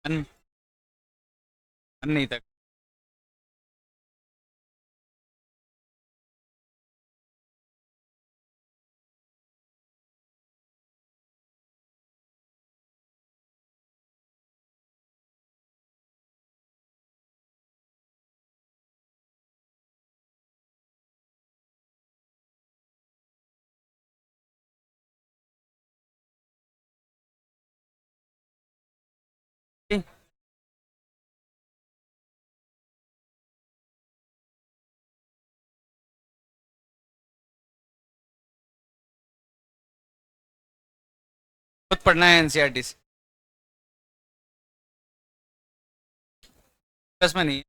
अन, अन नहीं तक। खुद पढ़ना है एनसीईआरटी से। बस में नहीं है।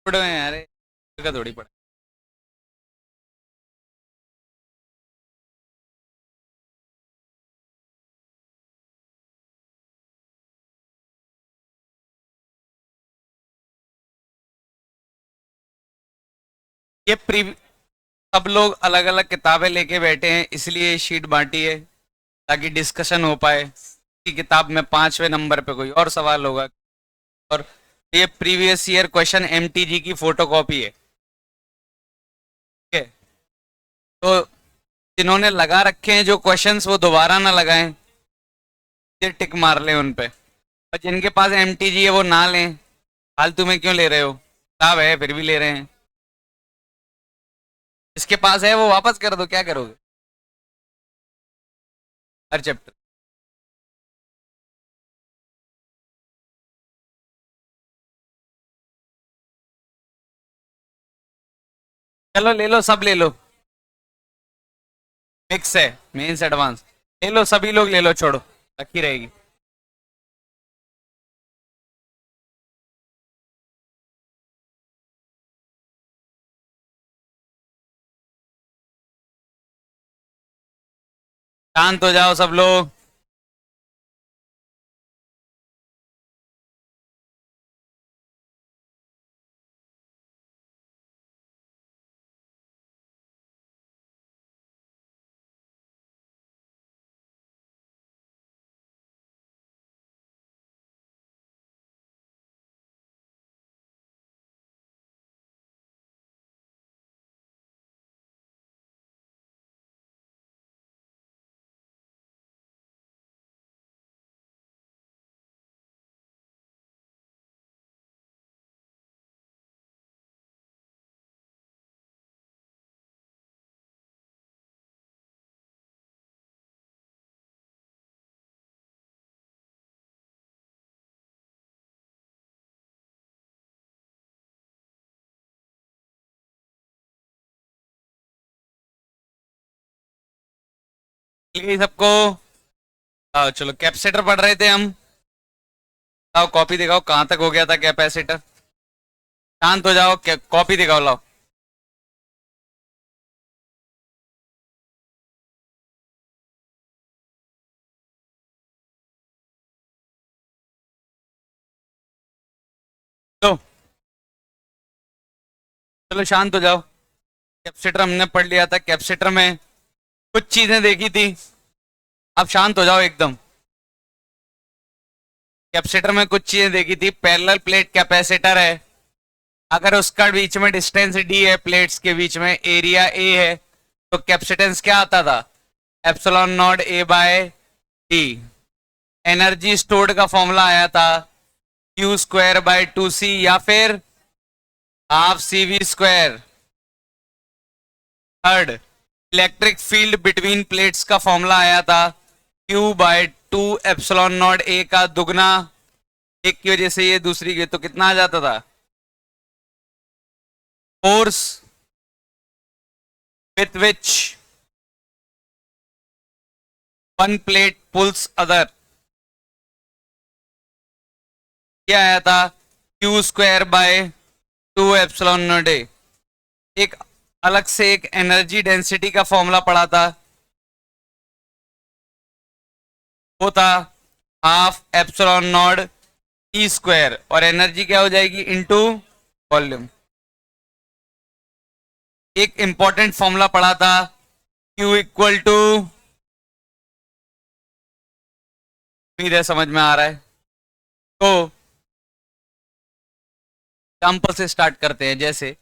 पढ़े हुए हैं यार, का थोड़ी पढ़ा। ये प्री सब लोग अलग अलग किताबें लेके बैठे हैं, इसलिए शीट बांटी है ताकि डिस्कशन हो पाए कि किताब में 5वें नंबर पे कोई और सवाल होगा। और ये प्रीवियस ईयर क्वेश्चन एमटीजी की फोटोकॉपी है, ठीक है। तो जिन्होंने लगा रखे हैं जो क्वेश्चंस वो दोबारा ना लगाएं, ये टिक मार लें उन पे। और जिनके पास एमटीजी है वो ना लें, फालतू में क्यों ले रहे हो, किताब है फिर भी ले रहे हैं। जिसके पास है वो वापस कर दो, क्या करोगे हर चैप्टर। चलो ले लो, सब ले लो, मिक्स है मेंस एडवांस। ले लो सभी लोग, ले लो, छोड़ो, रखी रहेगी। शांत हो जाओ सब लोग। मिल गई सबको। आओ चलो, कैपेसिटर पढ़ रहे थे हम। आओ कॉपी दिखाओ, कहाँ तक हो गया था कैपेसिटर। शांत हो जाओ, कॉपी दिखाओ, लाओ। लो, चलो शांत हो जाओ। कैपेसिटर हमने पढ़ लिया था, कैपेसिटर में कुछ चीजें देखी थी। अब शांत हो जाओ एकदम। कैपेसिटर में कुछ चीजें देखी थी, पैरेलल प्लेट कैपेसिटर है। अगर उसका बीच में डिस्टेंस डी है, प्लेट्स के बीच में एरिया ए है, तो कैपेसिटेंस क्या आता था, epsilon not A by D. Energy stored का फॉर्मूला आया था क्यू स्क्वायर बाय 2c, या फिर half C V square. Third, electric field between plates का फॉर्मूला आया था Q by 2 epsilon not A का दुगना। एक की वजह से ये दूसरी की, तो कितना आ जाता था, force with which one plate pulls other. क्या आया था, Q square by 2 epsilon not A. एक अलग से एक एनर्जी डेंसिटी का फॉर्मूला पढ़ा था, वो था half epsilon not E square, और एनर्जी क्या हो जाएगी, इनटू वॉल्यूम। एक इंपॉर्टेंट फॉर्मूला पढ़ा था, Q इक्वल टू उम्मीद है समझ में आ रहा है। तो एग्जाम्पल से स्टार्ट करते हैं। जैसे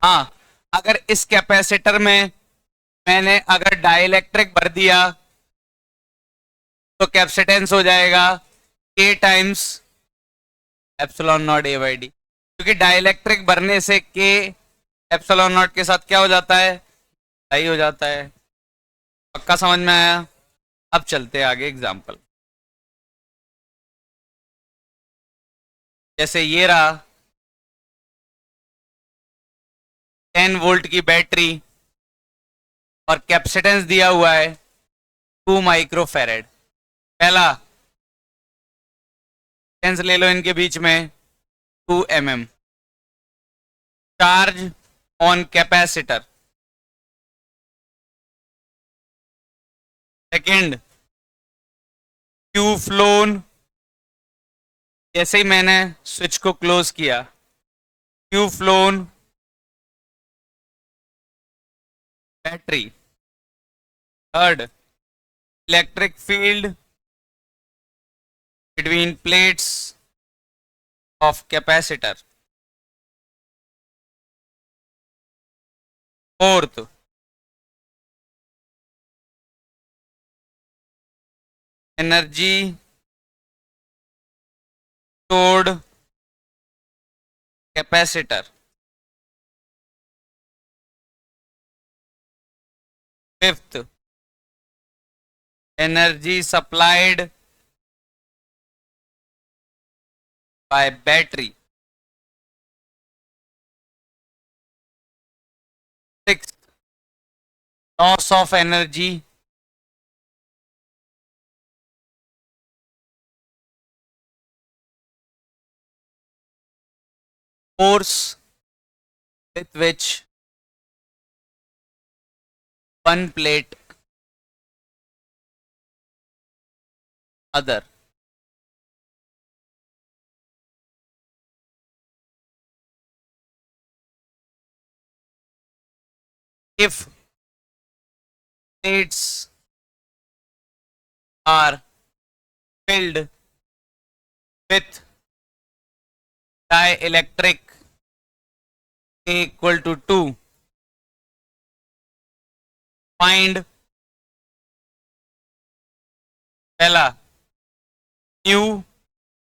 हाँ, अगर इस कैपेसिटर में मैंने अगर डाइलेक्ट्रिक भर दिया तो कैपेसिटेंस हो जाएगा के times epsilon not A by D, क्योंकि डाइलेक्ट्रिक भरने से के एप्सिलॉन नॉट के साथ क्या हो जाता है, सही हो जाता है। पक्का समझ में आया। अब चलते हैं आगे एग्जाम्पल। जैसे ये रहा 10 वोल्ट की बैटरी और कैपेसिटेंस दिया हुआ है 2 माइक्रोफेरेड। पहला डिस्टेंस ले लो इनके बीच में 2 mm। Charge on capacitor. Second, Q phloem. जैसे ही मैंने स्विच को क्लोज किया, Q phloem battery. Third, electric field between plates of capacitor. Fourth, energy stored capacitor. Fifth, energy supplied by battery. Six, loss of energy force with which one plate other। If plates are filled with dielectric A equal to 2, find पहला new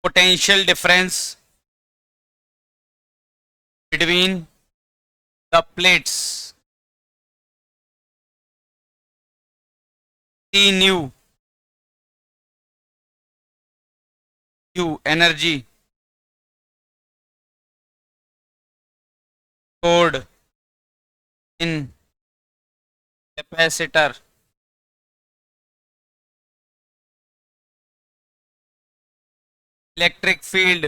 potential difference between the plates। C new, Q energy stored in capacitor। Electric field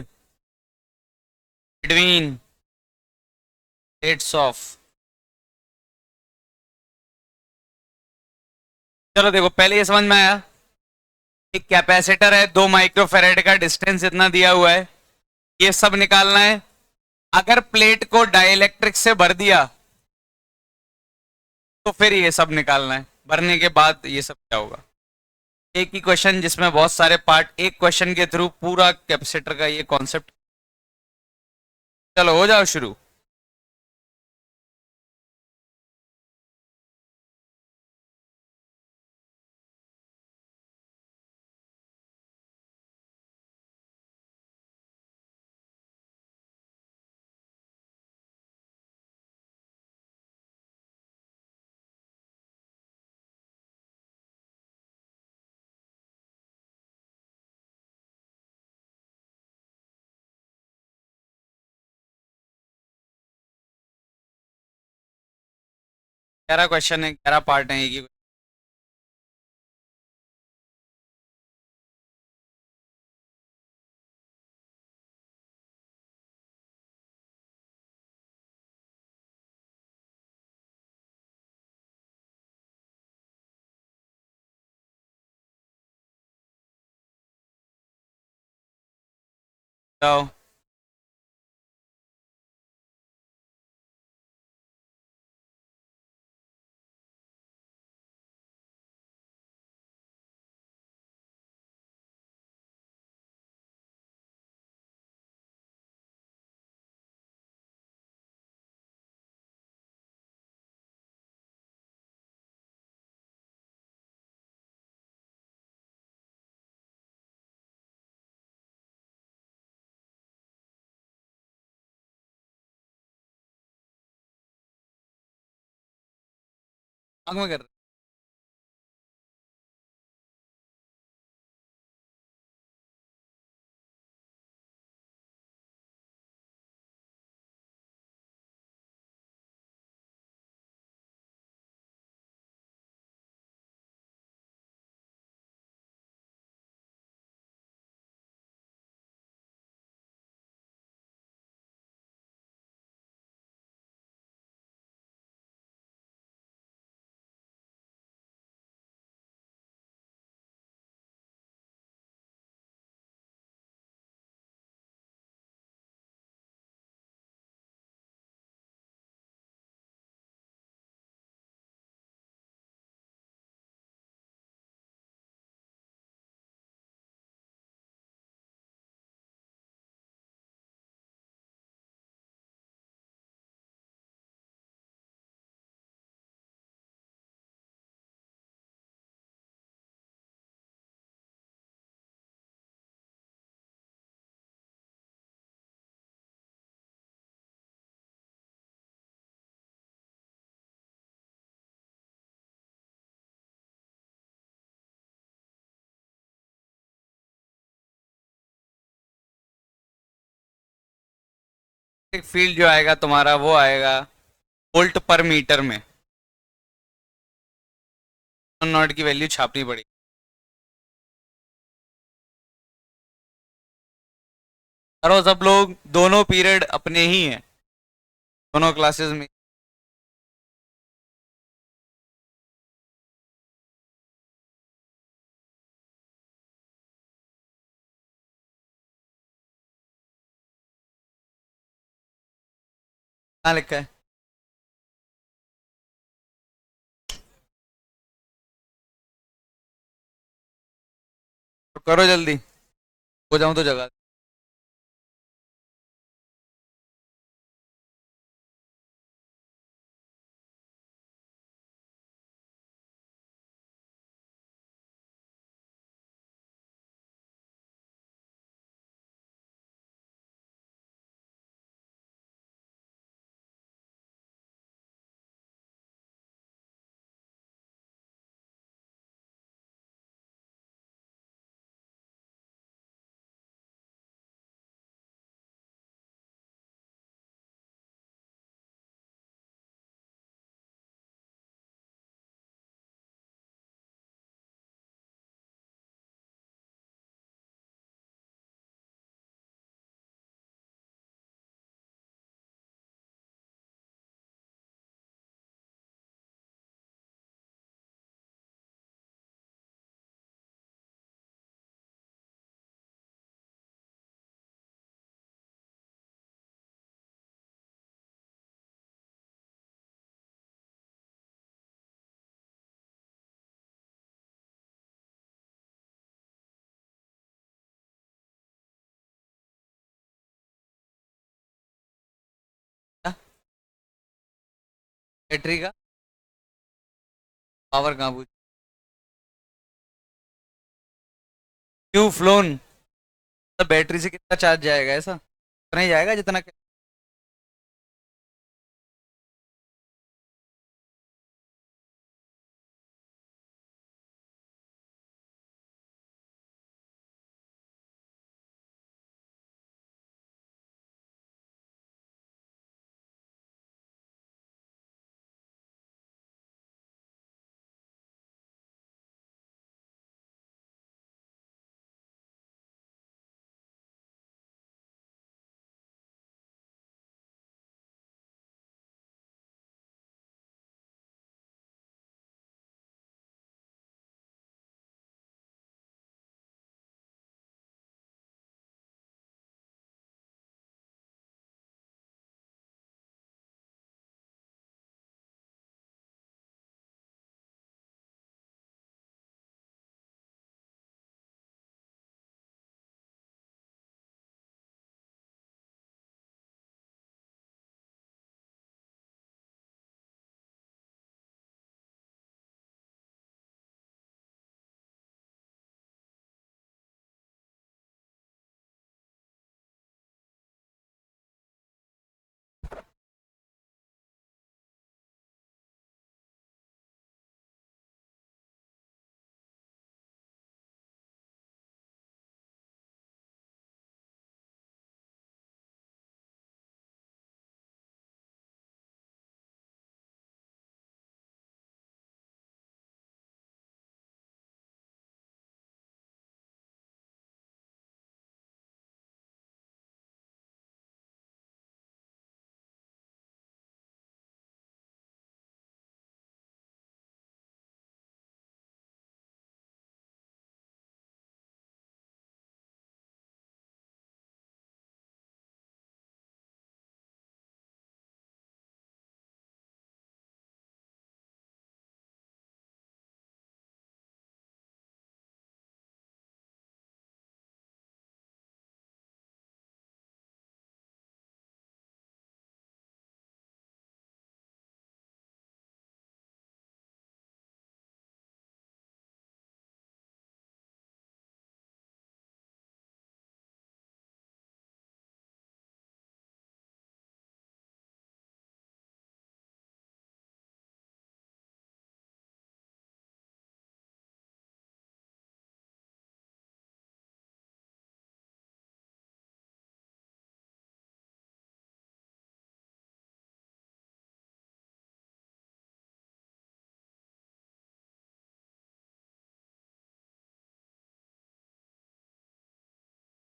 between plates of। चलो देखो, पहले ये समझ में आया। एक capacitor है, 2 माइक्रोफेरेड का डिस्टेंस इतना दिया हुआ है, ये सब निकालना है। अगर प्लेट को डाइलेक्ट्रिक से भर दिया तो फिर ये सब निकालना है, भरने के बाद ये सब क्या होगा। एक ही क्वेश्चन जिसमें बहुत सारे पार्ट, एक क्वेश्चन के थ्रू पूरा कैपेसिटर का ये कॉन्सेप्ट। चलो हो जाओ शुरू। ग्यारह क्वेश्चन है, 11 पार्ट है एक ही। जाओ। आंख में कर रहे एक फील्ड जो आएगा तुम्हारा वो आएगा वोल्ट पर मीटर में। नॉट की वैल्यू छापनी पड़ेगी। और सब लोग दोनों पीरियड अपने ही हैं, दोनों क्लासेस में। कहाँ लिखा है? तो करो जल्दी, हो जाऊं तो जगह। बैटरी का पावर कहाँ पूछ? क्यों फ्लोन? तो बैटरी से कितना चार्ज जाएगा? ऐसा इतना ही जाएगा जितना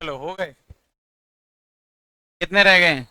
चलो हो गए, कितने रह गए हैं?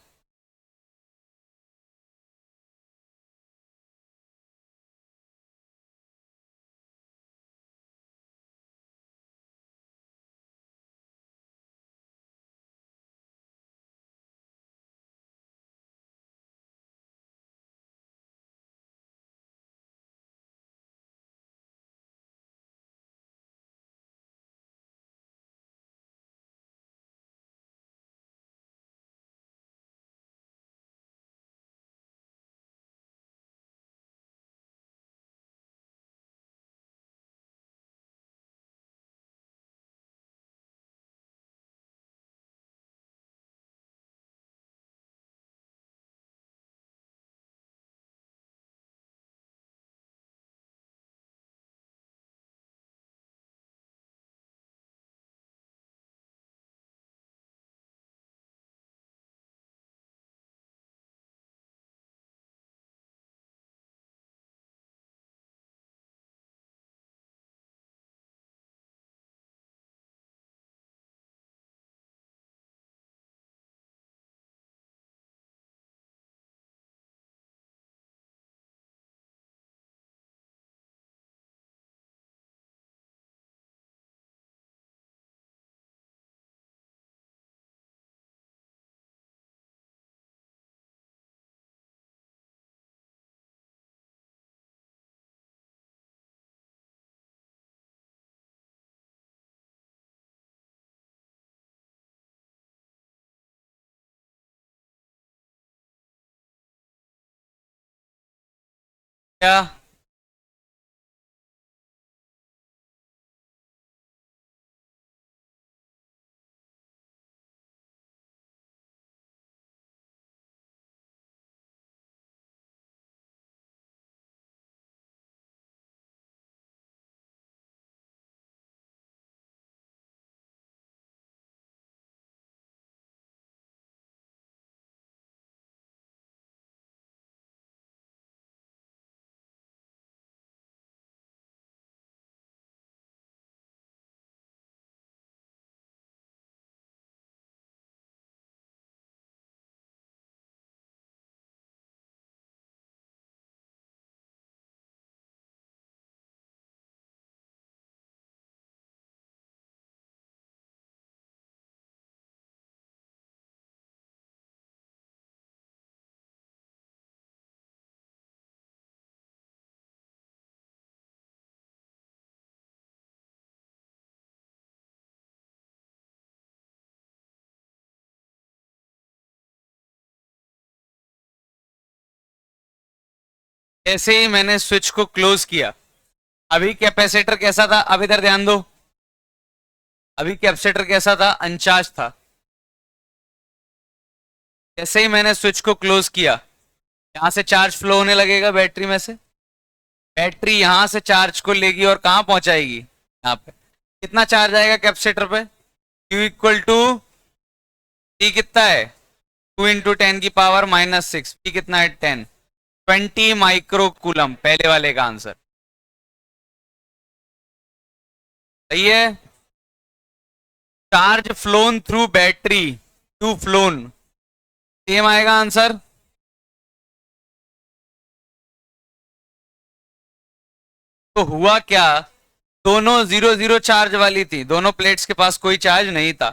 क्या? जैसे ही मैंने स्विच को क्लोज किया, अभी कैपेसिटर कैसा था? अब इधर ध्यान दो, अभी कैपेसिटर कैसा था? अनचार्ज था। जैसे ही मैंने स्विच को क्लोज किया, यहां से चार्ज फ्लो होने लगेगा बैटरी में से। बैटरी यहां से चार्ज को लेगी और कहां पहुंचाएगी? यहाँ पे। कितना चार्ज आएगा कैपेसिटर पे? Q इक्वल टू टी कितना है? 2 × 10⁻⁻⁶। पी कितना है? 10। 20 माइक्रो कूलम, पहले वाले का आंसर सही है। Charge phloem through battery, Q phloem, same आएगा आंसर। तो हुआ क्या? दोनों 0 0 चार्ज वाली थी, दोनों प्लेट्स के पास कोई चार्ज नहीं था।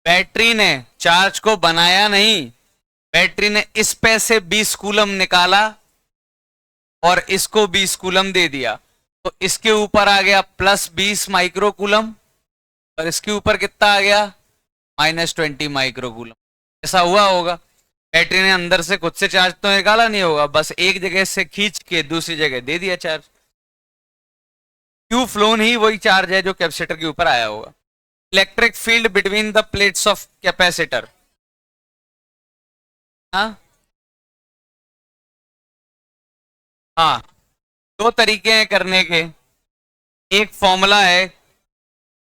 बैटरी ने चार्ज को बनाया नहीं, बैटरी ने इस पे से 20 कूलम निकाला और इसको 20 कूलम दे दिया। तो इसके ऊपर आ गया +20 माइक्रो कूलम और इसके ऊपर कितना आ गया? -20 माइक्रो कूलम। ऐसा हुआ होगा, बैटरी ने अंदर से खुद से चार्ज तो निकाला नहीं होगा, बस एक जगह से खींच के दूसरी जगह दे दिया चार्ज। क्यू फ्लोन ही वही चार्ज है जो कैपेसिटर के ऊपर आया होगा। Electric field between the plates of capacitor. हाँ हाँ, दो तरीके हैं करने के। एक फॉर्मूला है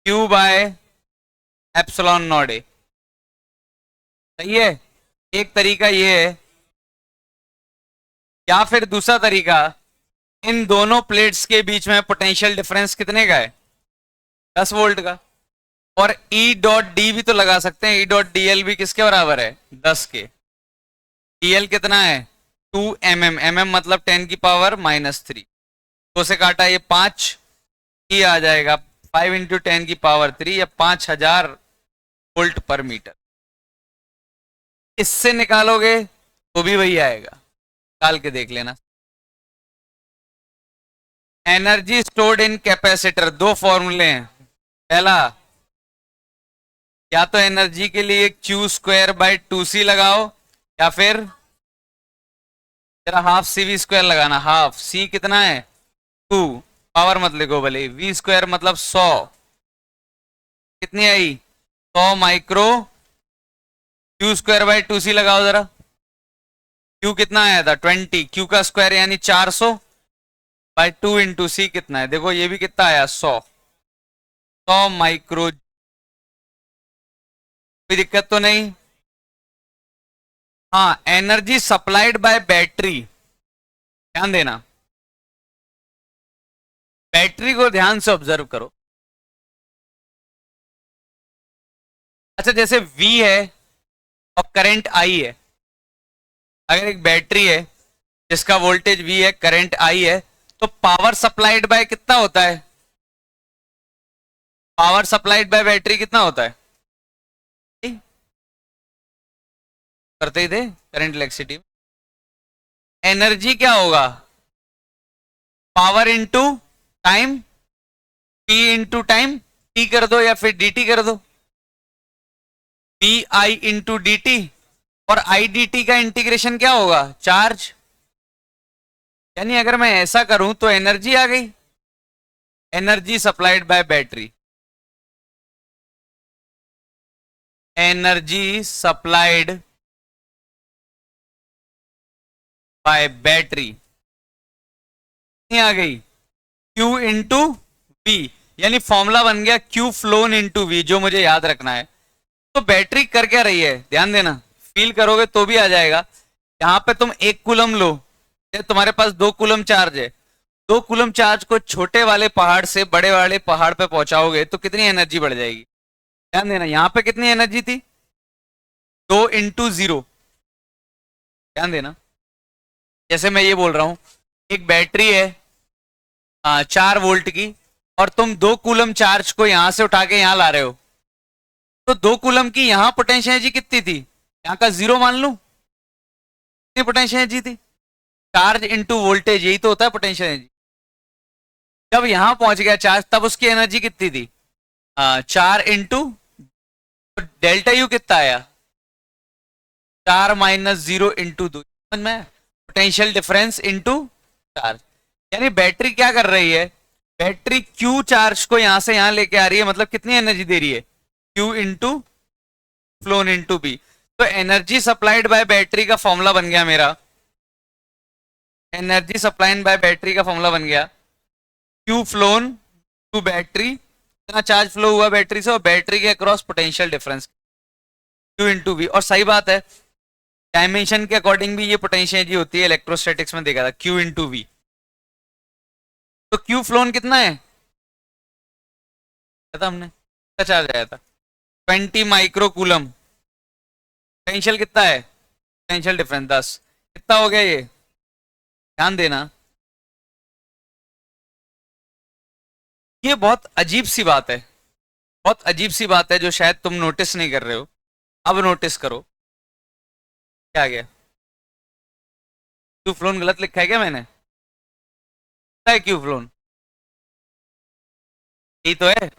Q/ε0 सही है, एक तरीका ये है। या फिर दूसरा तरीका, इन दोनों प्लेट्स के बीच में पोटेंशियल डिफरेंस कितने का है? 10 वोल्ट का। और ई डॉट डी भी तो लगा सकते हैं, ई डॉट डी एल भी किसके बराबर है, 10 के। डी एल कितना है, 2 mm, mm मतलब 10⁻³ 2 से काटा ये 5, ई आ जाएगा 5 × 10⁻³ या 5000 वोल्ट पर मीटर। इससे निकालोगे तो भी वही आएगा, निकाल के देख लेना। एनर्जी स्टोर्ड इन कैपेसिटर, दो फॉर्मूले हैं। पहला, या तो एनर्जी के लिए Q²/2C लगाओ, या फिर जरा ½ CV² लगाना। हाफ C कितना है 2, पावर मत लिखो भले, V² मतलब 100, कितनी आई 100 माइक्रो। Q²/2C लगाओ जरा, Q कितना आया था 20, Q का स्क्वायर यानी 400/2 × C कितना है, देखो ये भी कितना आया 100 माइक्रो। कोई दिक्कत तो नहीं। हाँ, एनर्जी सप्लाइड बाय बैटरी, ध्यान देना, बैटरी को ध्यान से ऑब्जर्व करो। अच्छा, जैसे V है और करंट I है, अगर एक बैटरी है जिसका वोल्टेज V है, करंट I है, तो पावर सप्लाइड बाय कितना होता है, पावर सप्लाइड बाय बैटरी कितना होता है, करते ही थे करंट इलेक्ट्रिसिटी। एनर्जी क्या होगा, power into time, P into time, T कर दो या फिर dt कर दो, PI इंटू dt, और IDT का इंटीग्रेशन क्या होगा, चार्ज। यानी अगर मैं ऐसा करूं तो एनर्जी आ गई, energy supplied by battery, energy supplied by battery आ गई Q इंटू V, यानी फॉर्मूला बन गया Q फ्लोन इंटू V, जो मुझे याद रखना है। तो बैटरी कर क्या रही है, ध्यान देना, फील करोगे तो भी आ जाएगा। यहां पे तुम 1 कूलम लो, तुम्हारे पास 2 कूलम चार्ज है, 2 कूलम चार्ज को छोटे वाले पहाड़ से बड़े वाले पहाड़ पे पहुंचाओगे तो कितनी एनर्जी बढ़ जाएगी। ध्यान देना, यहां पे कितनी एनर्जी थी 2 × 0। ध्यान देना, जैसे मैं ये बोल रहा हूं, एक बैटरी है 4 वोल्ट की, और तुम 2 कूलम चार्ज को यहां से उठा के यहां ला रहे हो, तो 2 कूलम की यहां पोटेंशियल एनर्जी कितनी थी, यहां का 0 मान लू, कितनी पोटेंशियल एनर्जी थी, चार्ज इंटू वोल्टेज, यही तो होता है पोटेंशियल एनर्जी। जब यहां पहुंच गया चार्ज, तब उसकी एनर्जी कितनी थी 4 इंटू, डेल्टा यू कितना आया 4 - 0 × 2, समझ में, पोटेंशियल डिफरेंस इंटू चार्ज। यानी बैटरी क्या कर रही है, बैटरी Q चार्ज को यहां से यहां लेके आ रही है, मतलब कितनी एनर्जी दे रही है Q into flown into B. तो एनर्जी सप्लाइड बाय बैटरी का फॉर्मूला बन गया मेरा, एनर्जी सप्लाइड बाय बैटरी का फॉर्मूला बन गया Q फ्लोन टू बैटरी, इतना चार्ज फ्लो हुआ बैटरी से, और बैटरी के across potential difference Q into V. और सही बात है, डायमेंशन के अकॉर्डिंग भी ये पोटेंशियल एनर्जी होती है, इलेक्ट्रोस्टैटिक्स में देखा था Q इंटू वी। तो Q फ्लोन कितना है था हमने, क्या चार्ज आया था 20 माइक्रो कूलम, पोटेंशियल कितना है, पोटेंशियल डिफरेंस 10, कितना हो गया ये, ध्यान देना। ये बहुत अजीब सी बात है, बहुत अजीब सी बात है जो शायद तुम नोटिस नहीं कर रहे हो, अब नोटिस करो। क्या आ गया, क्यू फ्लोन गलत लिखा है क्या मैंने, क्या है क्यू फ्लोन, यही तो है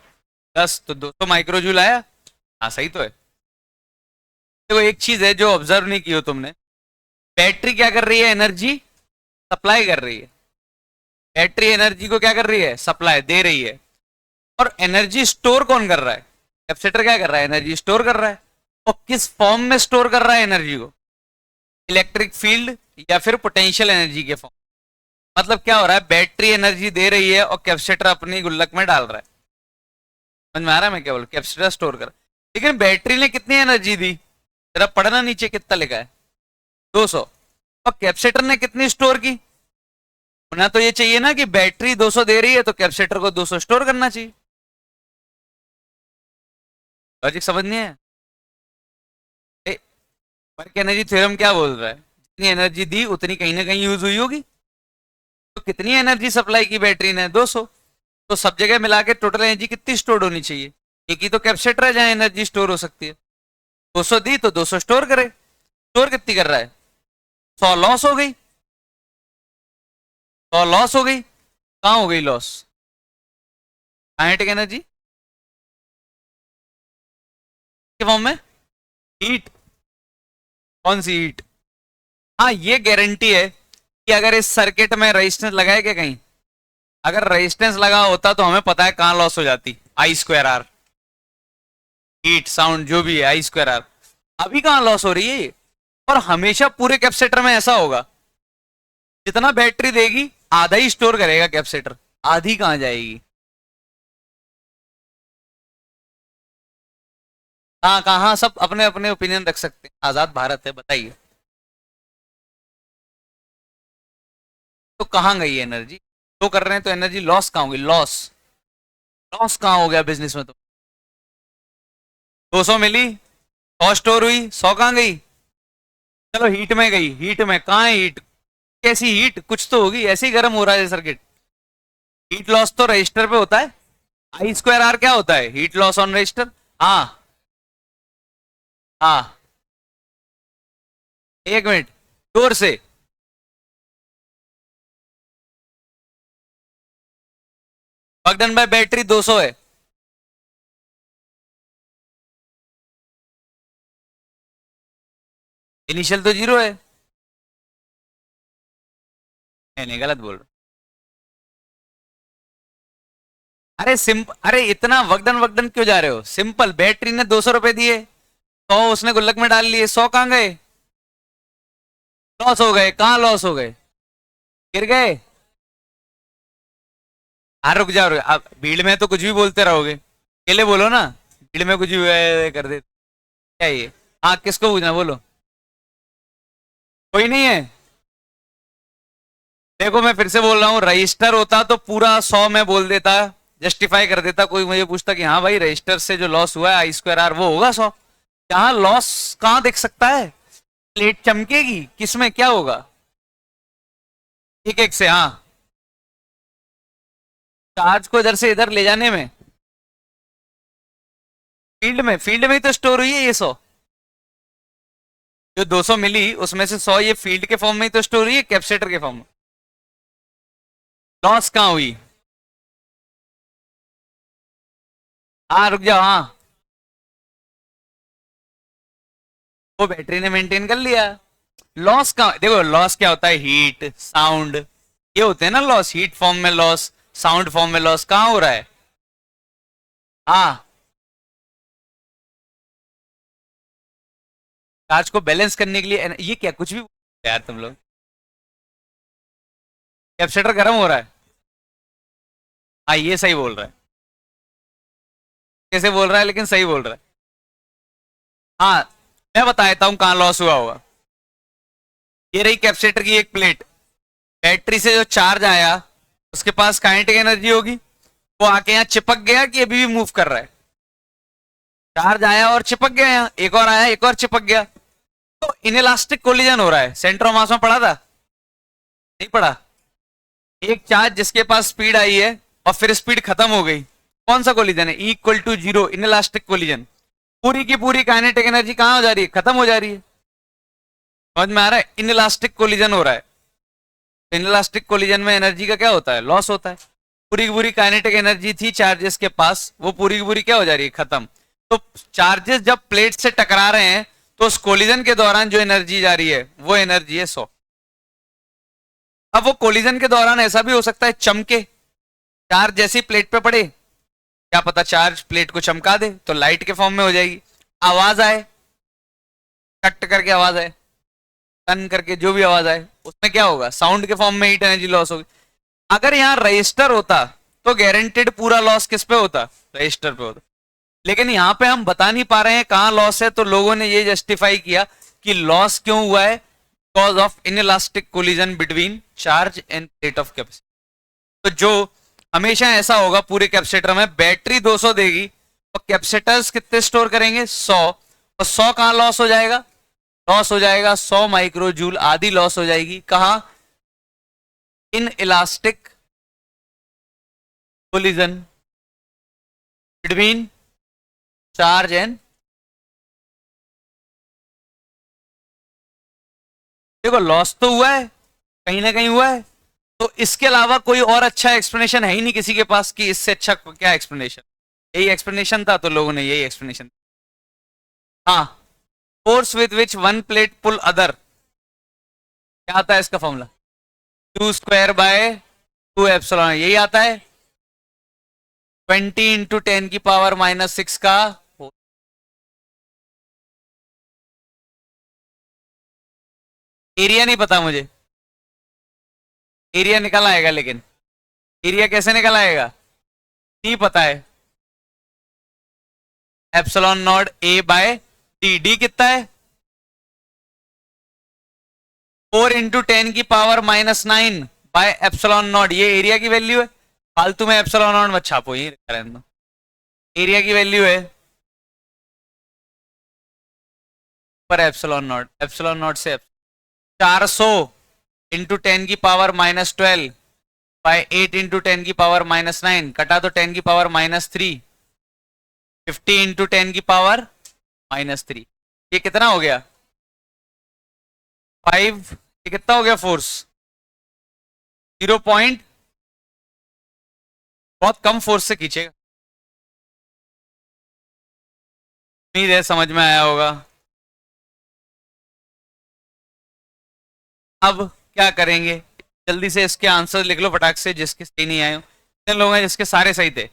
10, तो 200 माइक्रो जूल आया, हाँ सही तो है। देखो एक चीज है जो ऑब्जर्व नहीं की हो तुमने, बैटरी क्या कर रही है, एनर्जी सप्लाई कर रही है, बैटरी एनर्जी को क्या कर रही है, सप्लाई दे रही है। और एनर्जी स्टोर कौन कर रहा है, कैपेसिटर क्या कर रहा है, एनर्जी स्टोर कर रहा है। और किस फॉर्म में स्टोर कर रहा है एनर्जी को, इलेक्ट्रिक फील्ड या फिर पोटेंशियल एनर्जी के फॉर्म। मतलब क्या हो रहा है, बैटरी एनर्जी दे रही है और कैपेसिटर अपनी गुल्लक में डाल रहा है, समझ में आ रहा है मैं क्या बोल, कैपेसिटर स्टोर कर। लेकिन बैटरी ने कितनी एनर्जी दी, जरा पढ़ना नीचे कितना लिखा है 200, और कैपेसिटर ने कितनी स्टोर की, होना तो ये चाहिए ना कि बैटरी 200 दे रही है तो कैपेसिटर को 200 स्टोर करना चाहिए। लॉजिक समझ नहीं है? वर्क एनर्जी थ्योरम क्या बोल रहा है? जितनी एनर्जी दी उतनी कहीं ना कहीं यूज हुई होगी। तो कितनी एनर्जी सप्लाई की बैटरी ने? 200। तो सब जगह मिला के टोटल एनर्जी कितनी स्टोर होनी चाहिए? एक ही तो कैपेसिटर है जहां एनर्जी स्टोर हो सकती है। 200 दी तो 200 स्टोर करे। स्टोर कितनी कर रहा है? 100 लॉस हो गई। 100 लॉस हो गई। कहां हो गई लॉस? काइनेटिक एनर्जी के फॉर्म में। हीट। कौन सी हीट? हाँ, ये गारंटी है कि अगर इस सर्किट में रेजिस्टेंस लगाए क्या कहीं, अगर रेजिस्टेंस लगा होता तो हमें पता है कहां लॉस हो जाती। आई स्क्वायर आर, हीट साउंड जो भी है, आई स्क्वायर आर। अभी कहां लॉस हो रही है? और हमेशा पूरे कैपेसिटर में ऐसा होगा, जितना बैटरी देगी आधा ही स्टोर करेगा कैपेसिटर, आधी कहां जाएगी? कहां कहां? सब अपने अपने ओपिनियन रख सकते हैं, आजाद भारत है, बताइए। तो कहां गई एनर्जी? तो कर रहे हैं तो एनर्जी लॉस कहां होगी? लॉस। लॉस कहां हो गया बिजनेस में? तो 200 मिली, 100 स्टोर हुई, 100 कहां गई? चलो हीट में गई। हीट में कहां है हीट? कैसी हीट? कुछ तो होगी, ऐसे ही गर्म हो रहा है सर्किट। हीट लॉस तो रजिस्टर पे होता है। आई स्क्वायर आर क्या होता है? Heat loss on register. हाँ। हाँ, एक मिनट, जोर से। वर्क डन बाय बैटरी 200 है। इनिशियल तो जीरो है। नहीं नहीं, गलत बोल रहा। अरे इतना वकडन क्यों जा रहे हो? सिंपल, बैटरी ने 200 रुपए दिए, 100 उसने गुल्लक में डाल लिए, 100 कहां गए? लॉस हो गए। कहां लॉस हो गए? गिर गए। हाँ, रुक जाओ अब भीड़ में तो कुछ भी बोलते रहोगे, अकेले बोलो ना। भीड़ में कुछ भी कर दे क्या ये? हाँ, किसको पूछना, बोलो। कोई नहीं है। देखो मैं फिर से बोल रहा हूँ, रजिस्टर होता तो पूरा 100 में बोल देता, जस्टिफाई कर देता। कोई मुझे पूछता कि हाँ भाई रजिस्टर से जो लॉस हुआ है आई स्क्वायर आर, वो होगा 100। यहाँ लॉस कहाँ दिख सकता है? प्लेट चमकेगी, किसमें क्या होगा? एक एक से, हाँ। चार्ज को इधर से इधर ले जाने में, फील्ड में ही तो स्टोर हुई है ये 100। जो 200 मिली उसमें से 100 ये फील्ड के फॉर्म में ही तो स्टोर हुई है, कैपेसिटर के फॉर्म में। लॉस कहाँ हुई? हाँ, रुक जाओ, हाँ। वो बैटरी ने मेंटेन कर लिया। लॉस का देखो, लॉस क्या होता है? हीट, साउंड, ये होते हैं ना लॉस। हीट फॉर्म में लॉस, साउंड फॉर्म में लॉस कहाँ हो रहा है? हाँ, चार्ज को बैलेंस करने के लिए ये क्या कुछ भी बोलते हैं यार तुम लोग। कैपेसिटर गर्म हो रहा है। हाँ, ये सही बोल रहा है। कैसे बोल रहा है? लेकिन सही बोल रहा है। हाँ, मैं बता देता हूँ कहाँ लॉस हुआ होगा। ये रही कैपेसिटर की एक प्लेट, बैटरी से जो चार्ज आया उसके पास काइनेटिक एनर्जी होगी, वो आके यहाँ चिपक गया कि अभी भी मूव कर रहा है? चार्ज आया और चिपक गया, यहाँ एक और आया, एक और चिपक गया। तो इनइलास्टिक कोलिजन हो रहा है। सेंटर ऑफ मास में पढ़ा था? नहीं पढ़ा? एक चार्ज जिसके पास स्पीड आई है और फिर स्पीड खत्म हो गई, कौन सा कोलिजन है? Equal to zero, inelastic collision. पूरी की पूरी काइनेटिक एनर्जी कहां हो जा रही है? खत्म हो जा रही है। समझ में आ रहा है? इनइलास्टिक कोलिजन हो रहा है। इनइलास्टिक कोलिजन में एनर्जी का क्या होता है? लॉस होता है। पूरी की पूरी काइनेटिक एनर्जी थी चार्जेस के पास, वो पूरी की पूरी क्या हो जा रही है? खत्म। तो चार्जेस जब प्लेट से टकरा रहे हैं तो उस कोलिजन के दौरान जो एनर्जी जा रही है वो एनर्जी है 100। अब वो कोलिजन के दौरान ऐसा भी हो सकता है चमके, चार्ज जैसी प्लेट पे पड़े, क्या पता चार्ज प्लेट को चमका दे तो लाइट के फॉर्म में हो जाएगी। आवाज आए, कट करके आवाज आए, टन करके जो भी आवाज आए, उसमें क्या होगा? साउंड के फॉर्म में हीट एनर्जी लॉस होगी। अगर यहाँ रजिस्टर होता तो गारंटेड पूरा लॉस किस पे होता? रजिस्टर पे होता। लेकिन यहाँ पे हम बता नहीं पा रहे हैं कहाँ लॉस है, तो लोगों ने ये जस्टिफाई किया कि लॉस क्यों हुआ है? Because of inelastic collision between charge end plate of capacitor. तो जो हमेशा ऐसा होगा पूरे कैपेसिटर में, बैटरी 200 देगी, और कैपेसिटर्स कितने स्टोर करेंगे? 100। और 100 कहां लॉस हो जाएगा? लॉस हो जाएगा 100 माइक्रोजूल आदि लॉस हो जाएगी कहां? In elastic collision between charge and, देखो लॉस तो हुआ है, कहीं ना कहीं हुआ है। तो इसके अलावा कोई और अच्छा एक्सप्लेनेशन है ही नहीं किसी के पास कि इससे अच्छा क्या एक्सप्लेनेशन। यही एक्सप्लेनेशन था तो लोगों ने यही एक्सप्लेनेशन। हाँ, force with which one plate pull other, क्या आता है इसका formula? Q square by 2 epsilon, यही आता है। 20 इंटू 10⁻⁻6 का, एरिया नहीं पता मुझे, एरिया निकल आएगा, लेकिन एरिया कैसे निकल आएगा नहीं पता है। Epsilon not A by D, D कितना है? 4 इंटू 10⁻⁻9 बाय एप्सिलॉन नॉट, ये एरिया की वैल्यू है। फालतू में एप्सिलॉन नॉट मत छापो, ये एरिया की वैल्यू है पर एप्सिलॉन नॉट से 400 इंटू 10⁻⁻12 बाय 8 इंटू 10⁻⁻9, कटा तो 10⁻⁻3, 50 इंटू 10⁻⁻3, ये कितना हो गया? 5। ये कितना हो गया फोर्स? 0 पॉइंट, बहुत कम फोर्स से खींचेगा। उम्मीद है समझ में आया होगा। अब क्या करेंगे, जल्दी से इसके आंसर लिख लो फटाक से, जिसके सही नहीं आए हो। कितने लोग हैं जिसके सारे सही थे?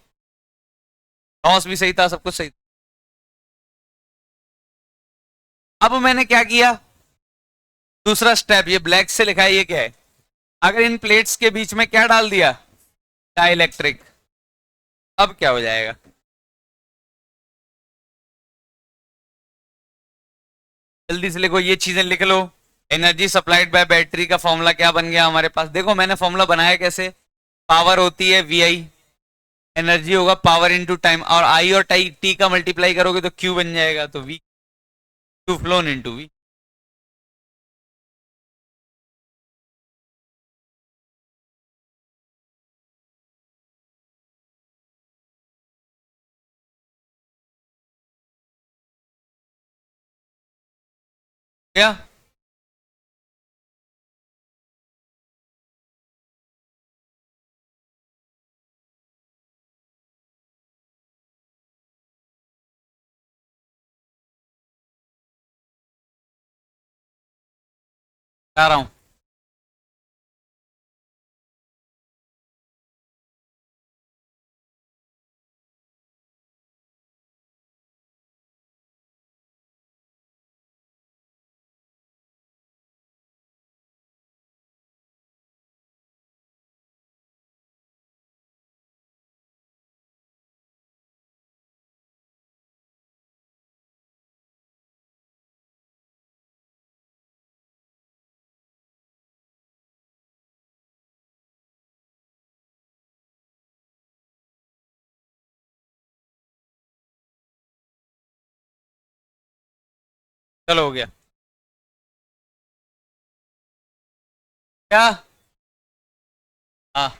लॉस भी सही था, सब कुछ सही था। अब मैंने क्या किया, दूसरा स्टेप, ये ब्लैक से लिखा है, ये क्या है? अगर इन प्लेट्स के बीच में क्या डाल दिया? डाइलेक्ट्रिक। अब क्या हो जाएगा? जल्दी से लिखो, ये चीजें लिख लो। एनर्जी सप्लाइड बाय बैटरी का फॉर्मूला क्या बन गया हमारे पास? देखो मैंने फॉर्मूला बनाया कैसे। पावर होती है वी आई, एनर्जी होगा पावर इनटू टाइम, और आई और टी का मल्टीप्लाई करोगे तो क्यू बन जाएगा, तो V Q flown into V. क्या? आ रहा हूं। चलो हो गया। क्या? हाँ,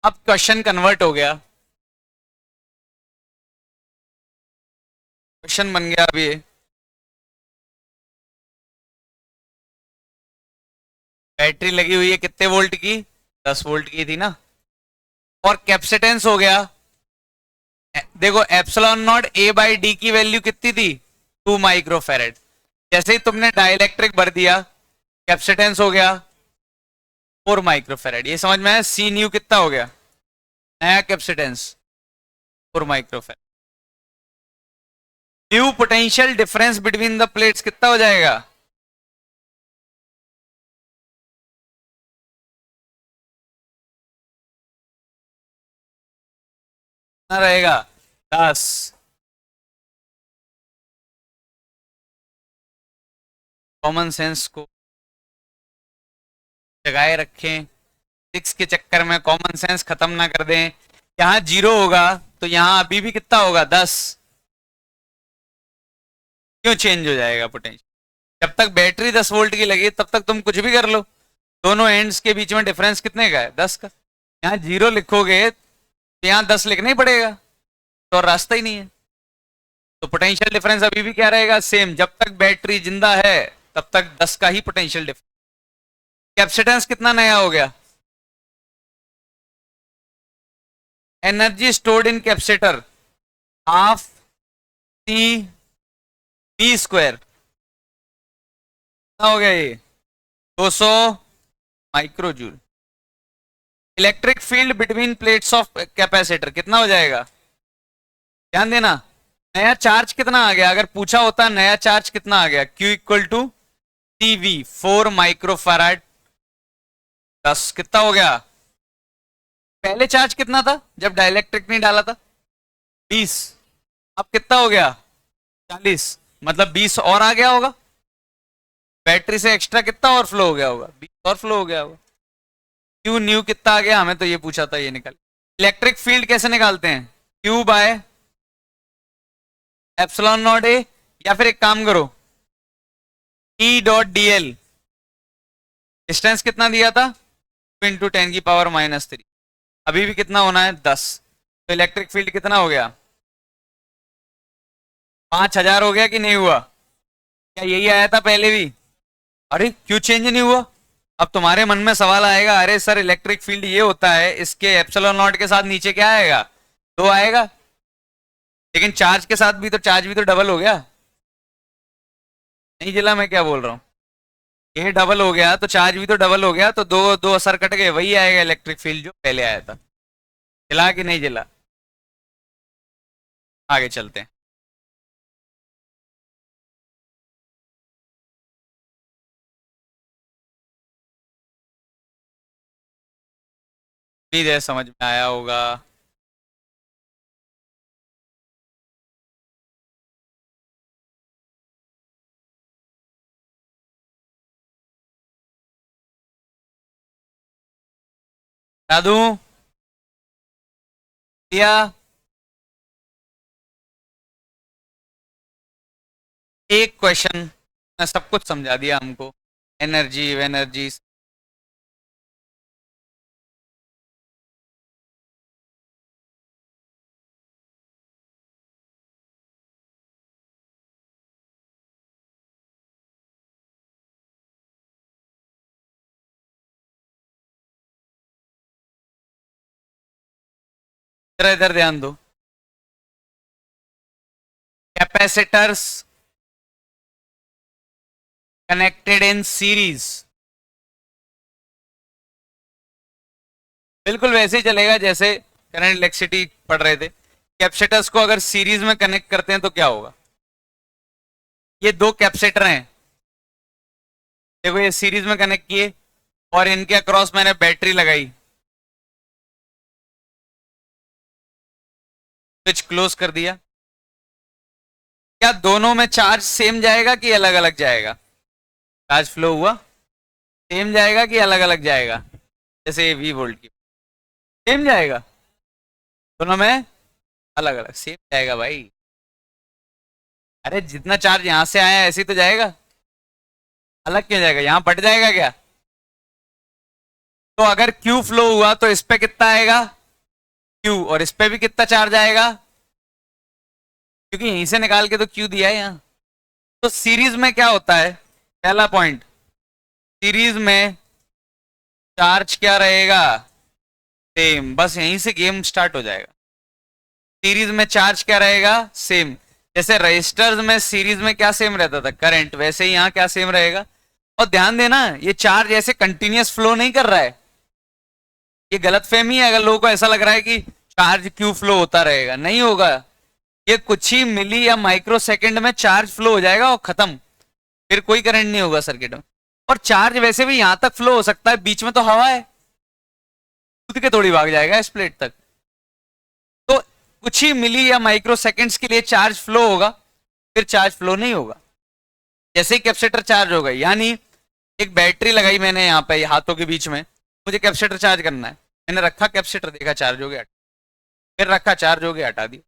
अब क्वेश्चन कन्वर्ट हो गया, क्वेश्चन बन गया अब ये। बैटरी लगी हुई है कितने वोल्ट की? 10 वोल्ट की थी ना। और कैपेसिटेंस हो गया, देखो epsilon not A by D की वैल्यू कितनी थी? 2 माइक्रोफेरेड। जैसे ही तुमने डाइलेक्ट्रिक भर दिया, कैपेसिटेंस हो गया 4 माइक्रोफेरेड। ये समझ में आया? सी न्यू कितना हो गया नया capacitance? 4 microfarad. New potential difference between the plates कितना हो जाएगा? कितना रहेगा? 10। कॉमन सेंस को जगाए रखें, 6 के चक्कर में कॉमन सेंस खत्म ना कर दें। यहां 0 होगा तो यहां अभी भी कितना होगा? 10। क्यों चेंज हो जाएगा पोटेंशियल? जब तक बैटरी 10 वोल्ट की लगी तब तक तुम कुछ भी कर लो, दोनों एंड्स के बीच में डिफरेंस कितने का है? 10 का। यहाँ 0 लिखोगे तो यहाँ 10 लिखना ही पड़ेगा, तो और रास्ता ही नहीं है। तो पोटेंशियल डिफरेंस अभी भी क्या रहेगा? सेम। जब तक बैटरी जिंदा है तब तक 10 का ही पोटेंशियल डिफरेंस। कैपेसिटेंस कितना नया हो गया? Energy stored in capacitor half C B square. कितना हो गया ये? 200 microjoule. Electric field between plates of capacitor कितना हो जाएगा? ध्यान देना, नया चार्ज कितना आ गया? अगर पूछा होता नया चार्ज कितना आ गया, Q equal to CV 4 microfarad 10 कितना हो गया? पहले चार्ज कितना था जब डाइलेक्ट्रिक नहीं डाला था? 20। अब कितना हो गया? 40। मतलब 20 और आ गया होगा। बैटरी से एक्स्ट्रा कितना और फ्लो हो गया होगा? 20 और फ्लो हो गया होगा। क्यू न्यू कितना आ गया? हमें तो ये पूछा था, ये निकल। इलेक्ट्रिक फील्ड कैसे निकालते हैं? क्यू बाय एप्सिलॉन नॉट ए, या फिर एक काम करो E dot D L. Distance कितना दिया था? 2 × 10⁻³ अभी भी कितना होना है? 10। तो इलेक्ट्रिक फील्ड कितना हो गया? 5000 हो गया कि नहीं हुआ? क्या यही आया था पहले भी? अरे क्यों चेंज नहीं हुआ? अब तुम्हारे मन में सवाल आएगा, अरे सर इलेक्ट्रिक फील्ड ये होता है, इसके एप्सिलॉन नॉट के साथ नीचे क्या आएगा? 2 आएगा। लेकिन चार्ज के साथ भी तो चार्ज भी तो डबल हो गया। नहीं जिला मैं क्या बोल रहा हूँ? ये डबल हो गया तो चार्ज भी तो डबल हो गया, तो दो दो असर कट गए, वही आएगा इलेक्ट्रिक फील्ड जो पहले आया था। जिला कि नहीं जिला? आगे चलते हैं। उम्मीद है समझ में आया होगा। दादू दिया एक क्वेश्चन ने सब कुछ समझा दिया हमको, एनर्जी एनर्जी। इधर ध्यान दो, कैपेसिटर्स कनेक्टेड इन सीरीज। बिल्कुल वैसे ही चलेगा जैसे करंट इलेक्ट्रिसिटी पढ़ रहे थे। कैपेसिटर्स को अगर सीरीज में कनेक्ट करते हैं तो क्या होगा? ये दो कैपेसिटर हैं, देखो ये सीरीज में कनेक्ट किए और इनके अक्रॉस मैंने बैटरी लगाई, स्विच क्लोज कर दिया। क्या दोनों में चार्ज सेम जाएगा कि अलग अलग जाएगा? चार्ज फ्लो हुआ सेम जाएगा कि अलग अलग जाएगा? जैसे V वोल्ट की सेम जाएगा, दोनों में अलग अलग सेम जाएगा भाई। अरे जितना चार्ज यहां से आया ऐसे ही तो जाएगा, अलग क्यों जाएगा? यहां बट जाएगा क्या? तो अगर Q फ्लो हुआ तो इस पे कितना आएगा? Q, और इस पे भी कितना चार्ज आएगा? क्योंकि यहीं से निकाल के तो Q दिया है यहां। तो सीरीज में क्या होता है? पहला पॉइंट, सीरीज में चार्ज क्या रहेगा? सेम। बस यहीं से गेम स्टार्ट हो जाएगा। सीरीज में चार्ज क्या रहेगा? सेम। जैसे रजिस्टर्स में सीरीज में क्या सेम रहता था करंट, वैसे ही यहाँ क्या सेम रहेगा। और ध्यान देना ये चार्ज ऐसे कंटिन्यूअस फ्लो नहीं कर रहा है, ये गलत फहमी है। अगर लोगों को ऐसा लग रहा है कि चार्ज क्यों फ्लो होता रहेगा, नहीं होगा। ये कुछ ही मिली या माइक्रो सेकेंड में चार्ज फ्लो हो जाएगा और खत्म, फिर कोई करंट नहीं होगा सर्किट में। और चार्ज वैसे भी यहां तक फ्लो हो सकता है, बीच में तो हवा है, खुद के थोड़ी भाग जाएगा इस प्लेट तक। तो कुछ ही मिली या माइक्रो सेकेंड्स के लिए चार्ज फ्लो होगा, फिर चार्ज फ्लो नहीं होगा। जैसे ही कैपेसिटर चार्ज हो गई, यानी एक बैटरी लगाई मैंने यहाँ पे हाथों के बीच में, मुझे कैपेसिटर चार्ज करना है, मैंने रखा कैपेसिटर, देखा चार्ज हो गया, फिर रखा चार्ज हो गया, हटा दिया।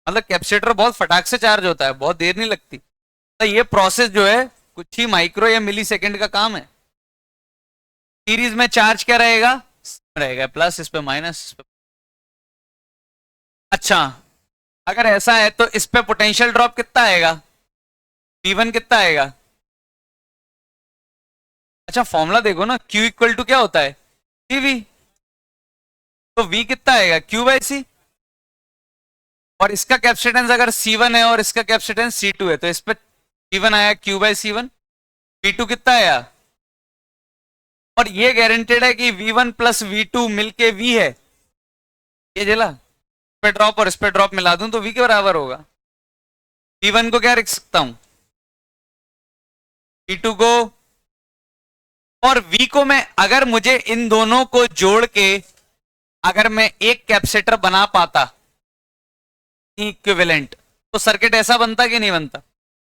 मतलब कैपेसिटर बहुत फटाक से चार्ज होता है, बहुत देर नहीं लगती। तो ये प्रोसेस जो है कुछ ही माइक्रो या मिली सेकेंड का काम है। सीरीज में चार्ज क्या रहेगा, रहेगा प्लस, इस पे माइनस, इस पे। अच्छा, अगर ऐसा है तो इस पे पोटेंशियल ड्रॉप कितना आएगा, V1 कितना आएगा। अच्छा फॉर्मूला देखो ना, Q इक्वल टू क्या होता है, CV। तो V कितना आएगा, Q बाई C। और इसका कैपेसिटेंस अगर C1 है और इसका कैपेसिटेंस C2 है, तो इस पे V1 आया Q बाई C1, V2 कितना आया। और ये गारंटेड है कि V1 प्लस V2 मिलके V है, ये जला इस पे ड्रॉप और इस पे ड्रॉप मिला दूं तो V के बराबर होगा। V1 को क्या लिख सकता हूं, V2 को, और V को मैं, अगर मुझे इन दोनों को जोड़ के अगर मैं एक कैपेसिटर बना पाता इक्विवेलेंट, तो सर्किट ऐसा बनता कि नहीं बनता।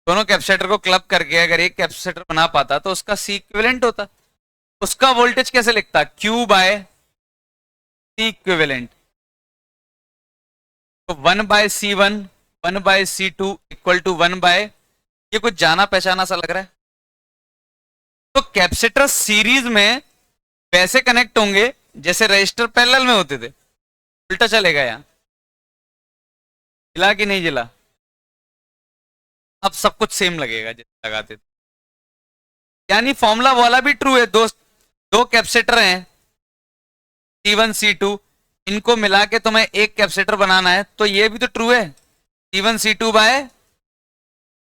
दोनों कैपेसिटर को क्लब करके अगर एक कैपेसिटर बना पाता तो उसका C इक्विवेलेंट होता। उसका वोल्टेज कैसे लिखता, Q बाय C इक्विवेलेंट। तो 1 by C1 1 by C2 equal to 1 by, ये कुछ जाना पहचाना सा लग रहा है। तो कैपेसिटर सीरीज में वैसे कनेक्ट होंगे जैसे रजिस्टर पैरेलल में होते थे, उल्टा चलेगा यहाँ। जिला कि नहीं जिला, अब सब कुछ सेम लगेगा जैसे लगाते थे। यानी फॉर्मूला वाला भी ट्रू है। दो कैपेसिटर हैं C1 C2, इनको मिला के तुम्हें एक कैपेसिटर बनाना है, तो ये भी तो ट्रू है, C1 C2 बाय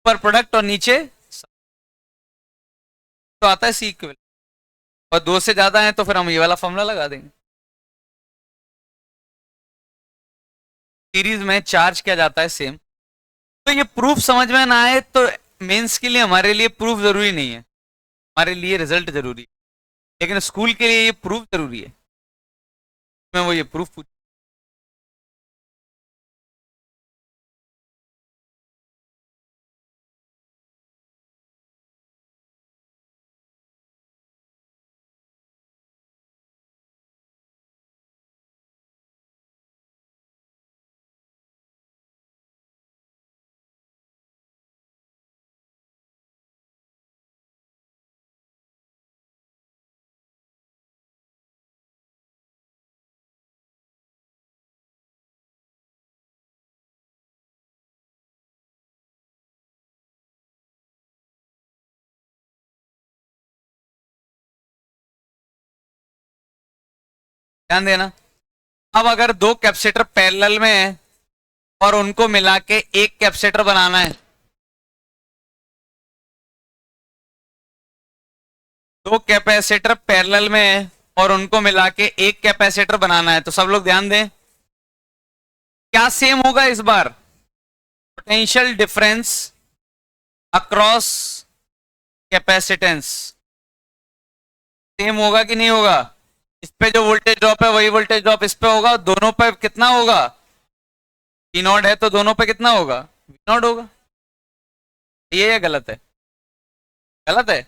पर प्रोडक्ट और नीचे तो आता है C इक्विवेलेंट। और दो से ज्यादा है तो फिर हम ये वाला फॉर्मूला लगा देंगे। सीरीज में चार्ज किया जाता है सेम। तो ये प्रूफ समझ में ना आए तो मेंस के लिए हमारे लिए प्रूफ जरूरी नहीं है, हमारे लिए रिजल्ट जरूरी है, लेकिन स्कूल के लिए ये प्रूफ जरूरी है। मैं वो ये प्रूफ पूछ, ध्यान देना। अब अगर दो कैपेसिटर पैरेलल में है और उनको मिला के एक कैपेसिटर बनाना है, दो कैपेसिटर पैरेलल में है और उनको मिला के एक कैपेसिटर बनाना है, तो सब लोग ध्यान दें क्या सेम होगा इस बार, potential difference across capacitance same होगा कि नहीं होगा। इस पे जो वोल्टेज ड्रॉप है वही वोल्टेज ड्रॉप इस पे होगा, दोनों पे कितना होगा, V नॉट है तो दोनों पे कितना होगा, V नॉट होगा। ये गलत है, गलत है।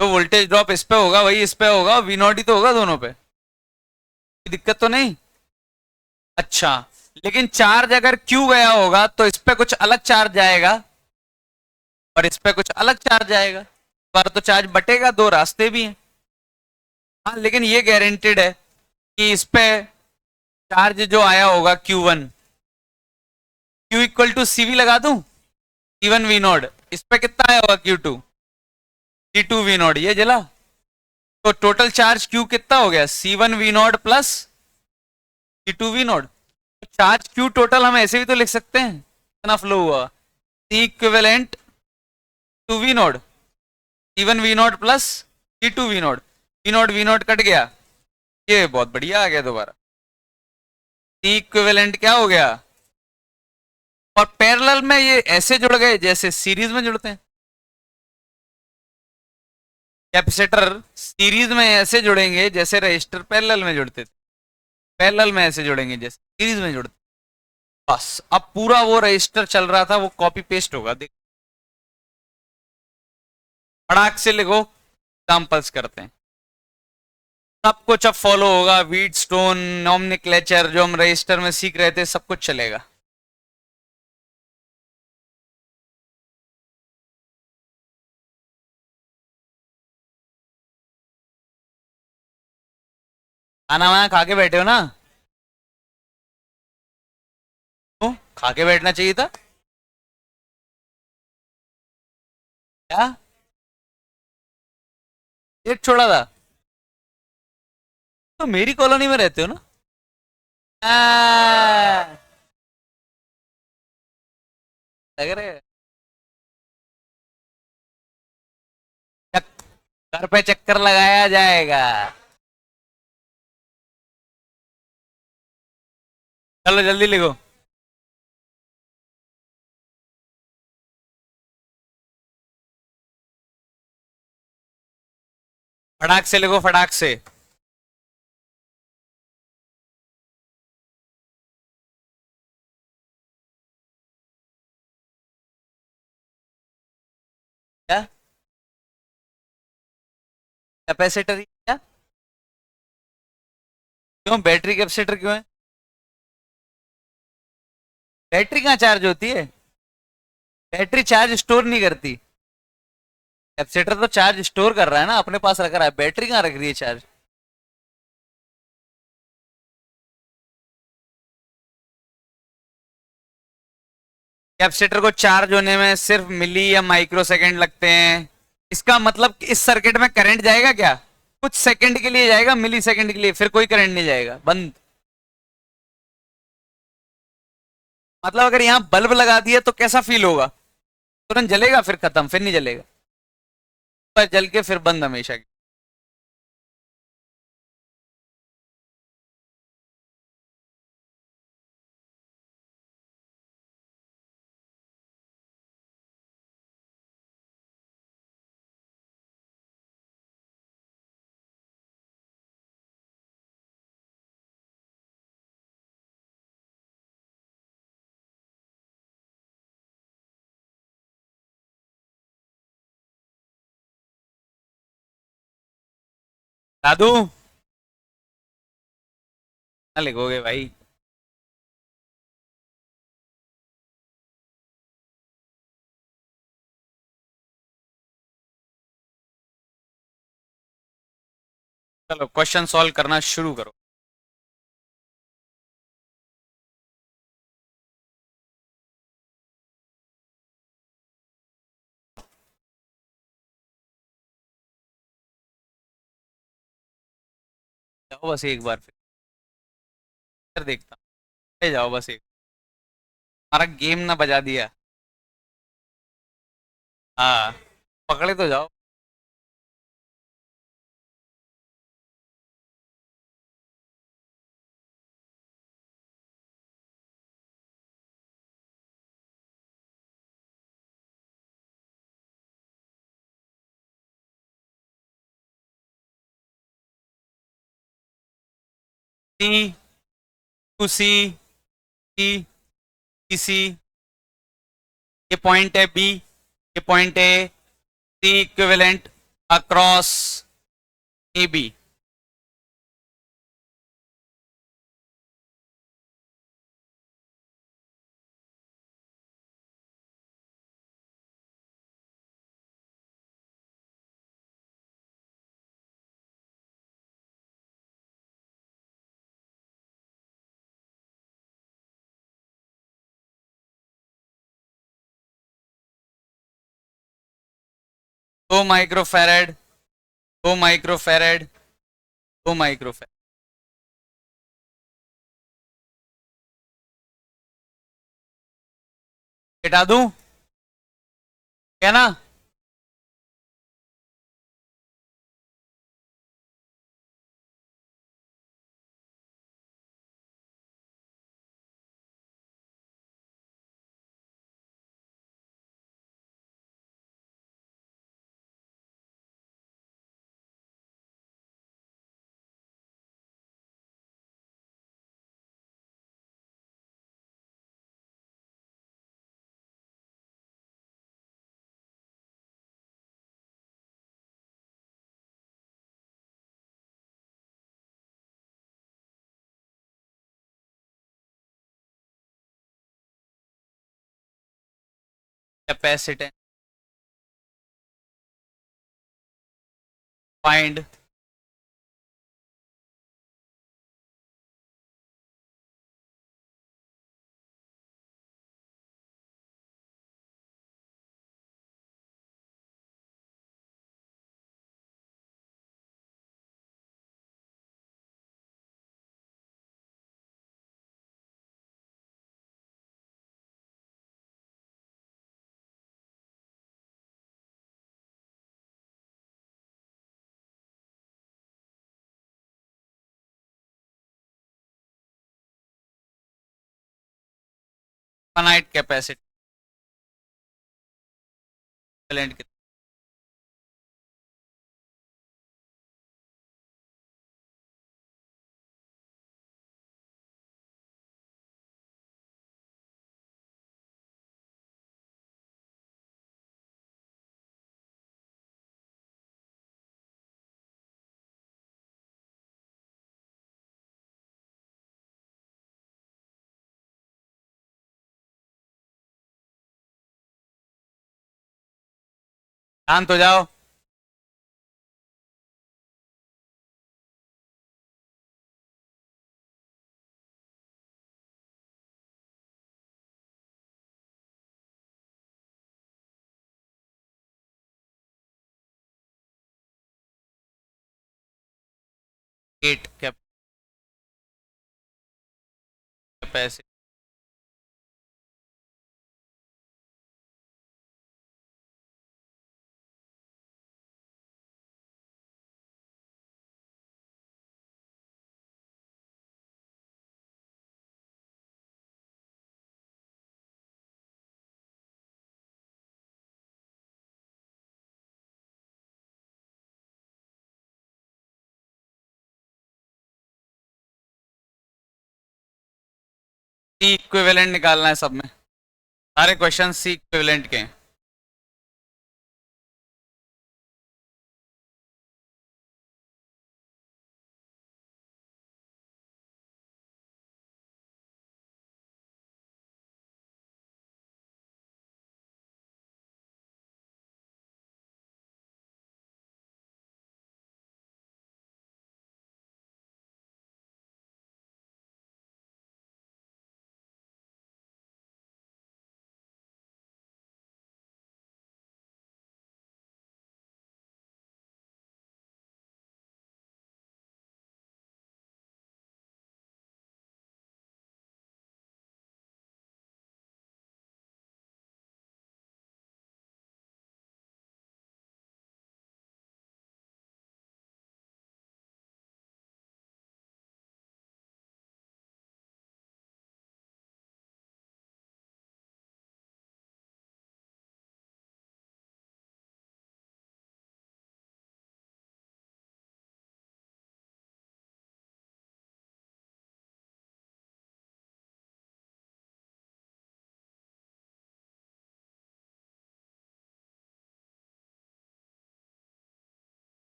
तो वोल्टेज ड्रॉप इस पे होगा वही इस पे होगा, V नॉट ही तो होगा दोनों पे, कोई दिक्कत तो नहीं। अच्छा, लेकिन चार्ज अगर Q गया होगा तो इस पे कुछ अलग चार्ज जाएगा और इस पे कुछ अलग चार्ज जाएगा, पर तो चार्ज बटेगा, दो रास्ते भी हैं। हाँ, लेकिन ये गारंटेड है कि इस पे चार्ज जो आया होगा Q1, Q equal to CV लगा दूं, C1 V नॉट, इस पे कितना आया होगा Q2, C2 V नॉट, ये जला। तो टोटल चार्ज Q कितना हो गया, C1 V not plus C2 V not. Charge Q total हम ऐसे भी तो लिख सकते हैं, कितना फ्लो हुआ, C equivalent to V node, E1 V node plus E2 V node cut गया, ये बहुत बढ़िया आ गया दोबारा। सी इक्विवेलेंट क्या हो गया, और पैरेलल में ये ऐसे जुड़ गए जैसे सीरीज में जुड़ते हैं। कैपेसिटर सीरीज में ऐसे जुड़ेंगे जैसे रजिस्टर पैरेलल में जुड़ते थे, पैरेलल में ऐसे जुड़ेंगे जैसे सीरीज में जुड़ते। बस अब पूरा वो रजिस्टर चल रहा था वो कॉपी पेस्ट होगा, देख फटाक से लिखो, एग्जाम्पल्स करते हैं, सब कुछ अब फॉलो होगा, वीट स्टोन नॉमनिक्लेचर जो हम रजिस्टर में सीख रहे थे सब कुछ चलेगा। खाना वाना खा के बैठे हो ना, तो खा के बैठना चाहिए था क्या, एक छोड़ा था, तो मेरी कॉलोनी में रहते हो ना। आ, लग रहे हैं। घर पे चक्कर लगाया जाएगा, चलो जल्दी लिखो। फटाक से लिखो, फटाक से। क्या कैपेसिटर क्या, क्यों बैटरी कैपेसिटर क्यों है, बैटरी कहाँ चार्ज होती है, बैटरी चार्ज स्टोर नहीं करती, कैपेसिटर तो चार्ज स्टोर कर रहा है ना, अपने पास रख रहा है, बैटरी कहाँ रख रही है चार्ज। कैपेसिटर को चार्ज होने में सिर्फ मिली या माइक्रो सेकेंड लगते हैं, इसका मतलब इस सर्किट में करंट जाएगा क्या, कुछ सेकंड के लिए जाएगा, मिली सेकंड के लिए, फिर कोई करंट नहीं जाएगा, बंद। मतलब अगर यहाँ बल्ब लगा दिया तो कैसा फील होगा, तुरंत जलेगा फिर खत्म, फिर नहीं जलेगा, पर जल के फिर बंद हमेशा की। दादू ना लिखोगे भाई, चलो क्वेश्चन सॉल्व करना शुरू करो। जाओ बस एक बार फिर देखता हूँ, जाओ बस एक, हमारा गेम ना बजा दिया। हाँ, पकड़े तो जाओ। सी टू सी, सी सी, ये पॉइंट है बी, ये पॉइंट है C equivalent across A B. दो माइक्रोफेरेड, दो माइक्रोफेरेड, दो माइक्रोफेरेड। मिटा दूं क्या ना? Capacitance find. Finite capacity equivalent. शांत हो जाओ। Eight capacity. सी इक्विवेलेंट निकालना है सब में। सारे क्वेश्चन सी इक्विवेलेंट के हैं।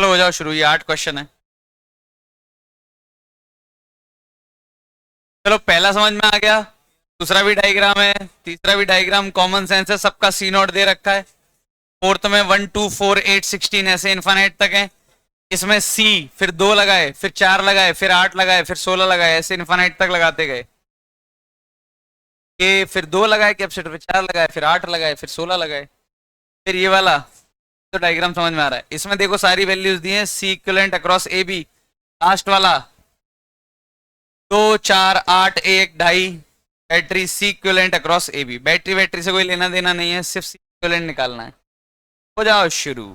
चलो हो जाओ शुरू, ये 8 क्वेश्चन है। चलो पहला समझ में आ गया, दूसरा भी डायग्राम है, तीसरा भी डायग्राम कॉमन सेंस है, सबका सी नोट दे रखा है। फोर्थ में 1 2 4 8 16 ऐसे इन्फानाइट तक है। इसमें सी, फिर 2 लगाए, फिर 4 लगाए, फिर 8 लगाए, फिर 16 लगाए, ऐसे इन्फानाइट तक लगाते गए। ये फिर 2 लगाए कैपेसिटर, फिर 4 लगाए, फिर 8 लगाए, फिर 16 लगाए। फिर ये वाला तो डायग्राम समझ में आ रहा है। इसमें देखो सारी वैल्यूज दी हैं, C equivalent across A B. Last वाला 2 4 8 1 2.5 battery C equivalent across A B. Battery battery से कोई लेना देना नहीं है, सिर्फ सी इक्विवेलेंट निकालना है। हो जाओ शुरू।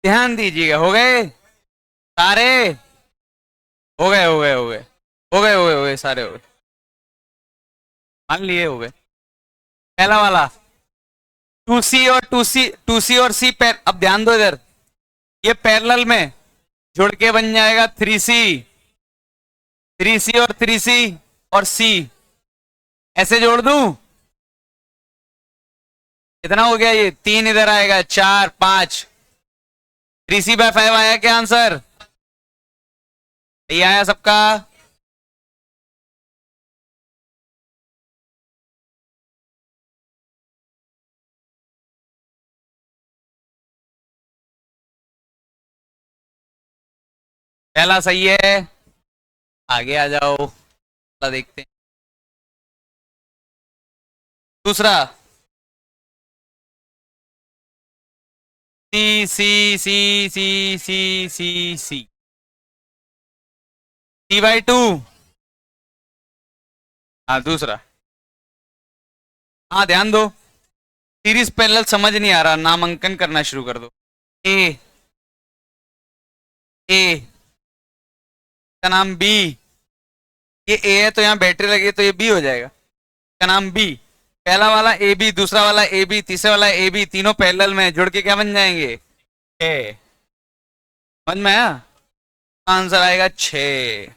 ध्यान दीजिएगा। हो गए सारे? हो गए हो गए हो गए हो गए हो गए हो गए सारे हो गए। मान लिए हो गए। पहला वाला टू सी और सी पैर, अब ध्यान दो इधर, ये पैरेलल में जुड़ के बन जाएगा थ्री सी और सी, ऐसे जोड़ दूं? कितना हो गया? ये 3 इधर आएगा, 4 5, 3c/5 आया क्या आंसर? ये आया सबका? पहला सही है, आगे आ जाओ, अगला देखते हैं। दूसरा सी सी सी सी सी सी C/2। हाँ दूसरा, हाँ ध्यान दो, सीरीज पैरेलल समझ नहीं आ रहा, नामांकन करना शुरू कर दो। ए, ए का नाम बी, ये ए है तो यहाँ बैटरी लगी तो ये बी हो जाएगा, का नाम बी। पहला वाला ए बी, दूसरा वाला ए बी, तीसरा वाला ए बी, तीनों पैरेलल में जुड़ के क्या बन जाएंगे? 6। समझ में आया? आंसर आएगा 6।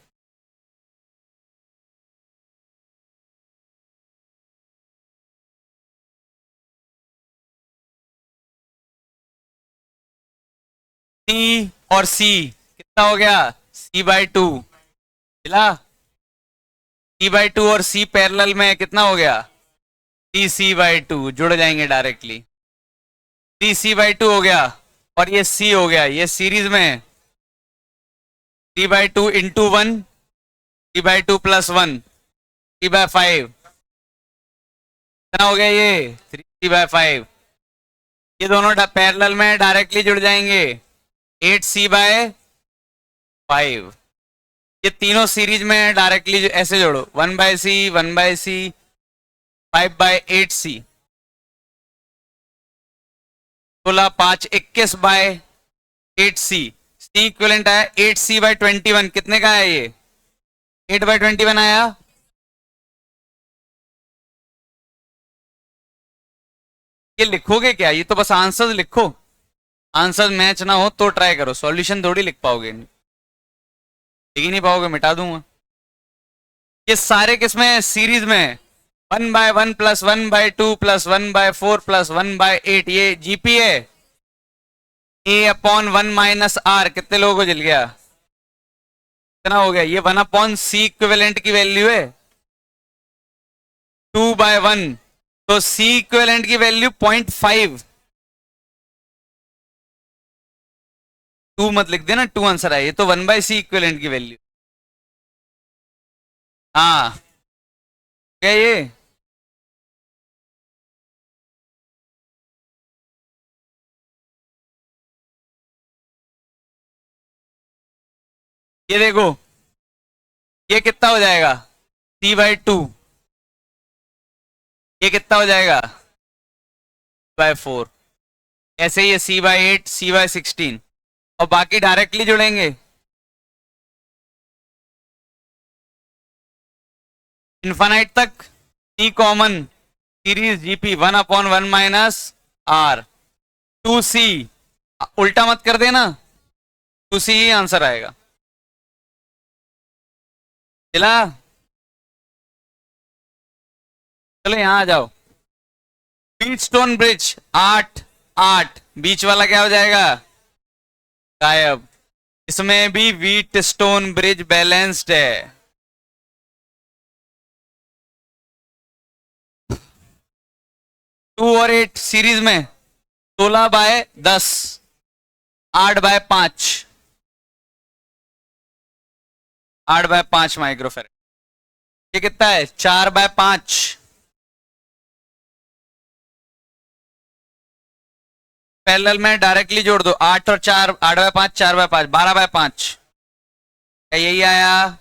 सी और सी कितना हो गया? C/2 मिला। C/2 और सी पैरेलल में कितना हो गया? 3c/2 जुड़ जाएंगे डायरेक्टली। 3c/2 हो गया और ये c हो गया, ये सीरीज में 3/2 इंटू 1, 3/2 प्लस 1, 3/5 कितना हो गया? ये 3c/5। ये दोनों पैरेलल में डायरेक्टली जुड़ जाएंगे, 8c/5। ये तीनों सीरीज में डायरेक्टली ऐसे जोड़ो, 1/c 1/c 5/8c, 16 5 21/8c। सी इक्विवेलेंट आया 8c/21, कितने का है ये? 8/21 आया। ये लिखोगे क्या? ये तो बस आंसर लिखो, आंसर मैच ना हो तो ट्राई करो, सॉल्यूशन थोड़ी लिख पाओगे, लिख ही नहीं पाओगे, मिटा दूंगा। ये सारे किसमें? सीरीज में 1/1 प्लस 1/2 प्लस 1/4 प्लस 1/8, ये जीपी है। A/1 - R, कितने लोगों को जल गया? कितना हो गया? ये 1/C इक्विवेलेंट की वैल्यू है 2/1, तो C इक्विवेलेंट की वैल्यू 0.5। 2 मत लिख देना, 2 आंसर आया, ये तो 1/C इक्विवेलेंट की वैल्यू। हाँ क्या ये? ये देखो, ये कितना हो जाएगा? C/2। ये कितना हो जाएगा? C/4। ऐसे ही C/8, C/16, और बाकी डायरेक्टली जुड़ेंगे। इन्फानाइट तक C common, series GP 1/1 - R 2C, उल्टा मत कर देना, 2C ही आंसर आएगा। चला, चलो यहां आ जाओ। बीच स्टोन ब्रिज 8 8, बीच वाला क्या हो जाएगा? गायब। इसमें भी व्हीट स्टोन ब्रिज बैलेंस्ड है। 2 और 8 सीरीज में 16/10, 8/5, 8/5 माइक्रोफेरेड। ये कितना है? 4/5। पैरेलल में डायरेक्टली जोड़ दो, 8 और 4, 8/5 4/5 12/5, क्या यही आया?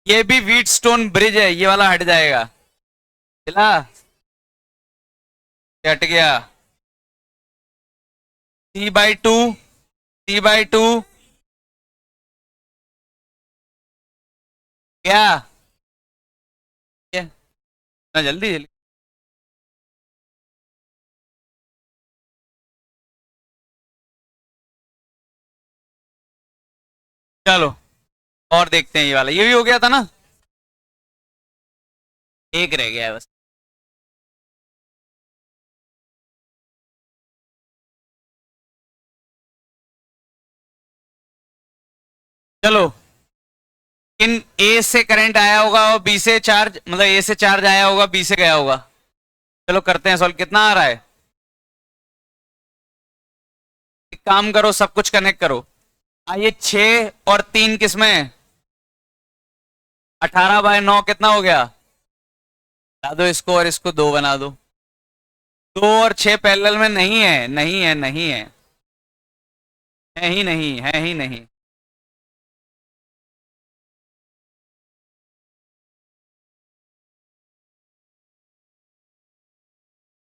ये भी व्हीट स्टोन ब्रिज है, ये वाला हट जाएगा। चला, ये हट गया। C/2, C/2 क्या? क्या ना, जल्दी जल्दी। चलो और देखते हैं, ये वाला ये भी हो गया था ना, एक रह गया है बस। चलो, इन ए से करंट आया होगा और बी से चार्ज, मतलब ए से चार्ज आया होगा, बी से गया होगा। चलो करते हैं सॉल्व, कितना आ रहा है। एक काम करो, सब कुछ कनेक्ट करो। ये 6 और 3 किसमें, 18/9 कितना हो गया। बना दो इसको और इसको 2 बना दो। 2 और 6 पैरेलल में नहीं है, नहीं है, नहीं है, है ही नहीं, है ही नहीं।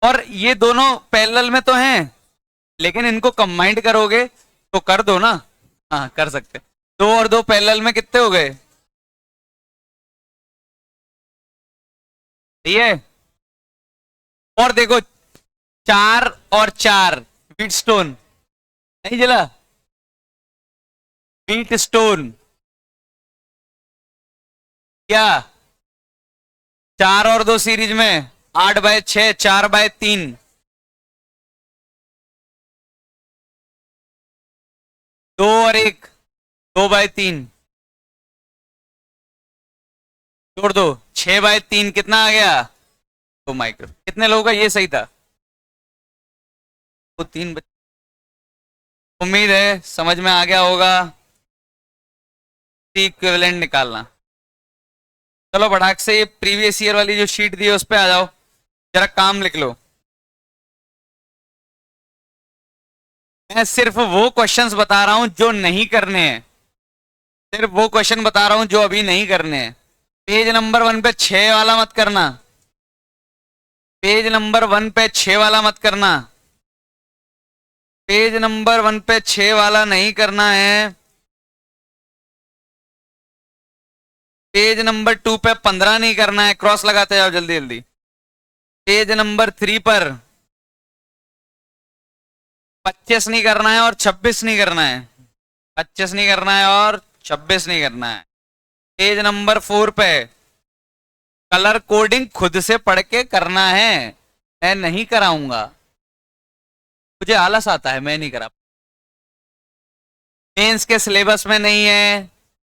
और ये दोनों पैरेलल में तो हैं, लेकिन इनको कंबाइंड करोगे तो कर दो ना। हाँ कर सकते। 2 और 2 पैरेलल में कितने हो गए, सही है। और देखो, 4 और 4 बीट स्टोन, नहीं जला, बीट स्टोन क्या। 4 और 2 सीरीज में 8/6, 4/3, 2 और 1, 2/3 जोड़ दो, 6/3 कितना आ गया, 2 माइक्रो। कितने लोगों का ये सही था, वो 3। उम्मीद है समझ में आ गया होगा। इक्विवेलेंट निकालना। चलो फटाक से ये प्रीवियस ईयर वाली जो शीट दी है उस पे आ जाओ, जरा काम लिख लो। मैं सिर्फ वो क्वेश्चंस बता रहा हूं जो नहीं करने हैं, सिर्फ वो क्वेश्चन बता रहा हूं जो अभी नहीं करने हैं। पेज नंबर 1 पे 6 वाला मत करना, पेज नंबर 1 पे 6 वाला मत करना, पेज नंबर 1 पे 6 वाला नहीं करना है। पेज नंबर 2 पे 15 नहीं करना है, क्रॉस लगाते जाओ जल्दी जल्दी। पेज नंबर 3 पर 25 नहीं करना है और 26 नहीं करना है, 25 नहीं करना है और 26 नहीं करना है। पेज नंबर 4 पे कलर कोडिंग खुद से पढ़ के करना है, मैं नहीं कराऊंगा, मुझे आलस आता है, मैं नहीं करा। मेंस के सिलेबस में नहीं है,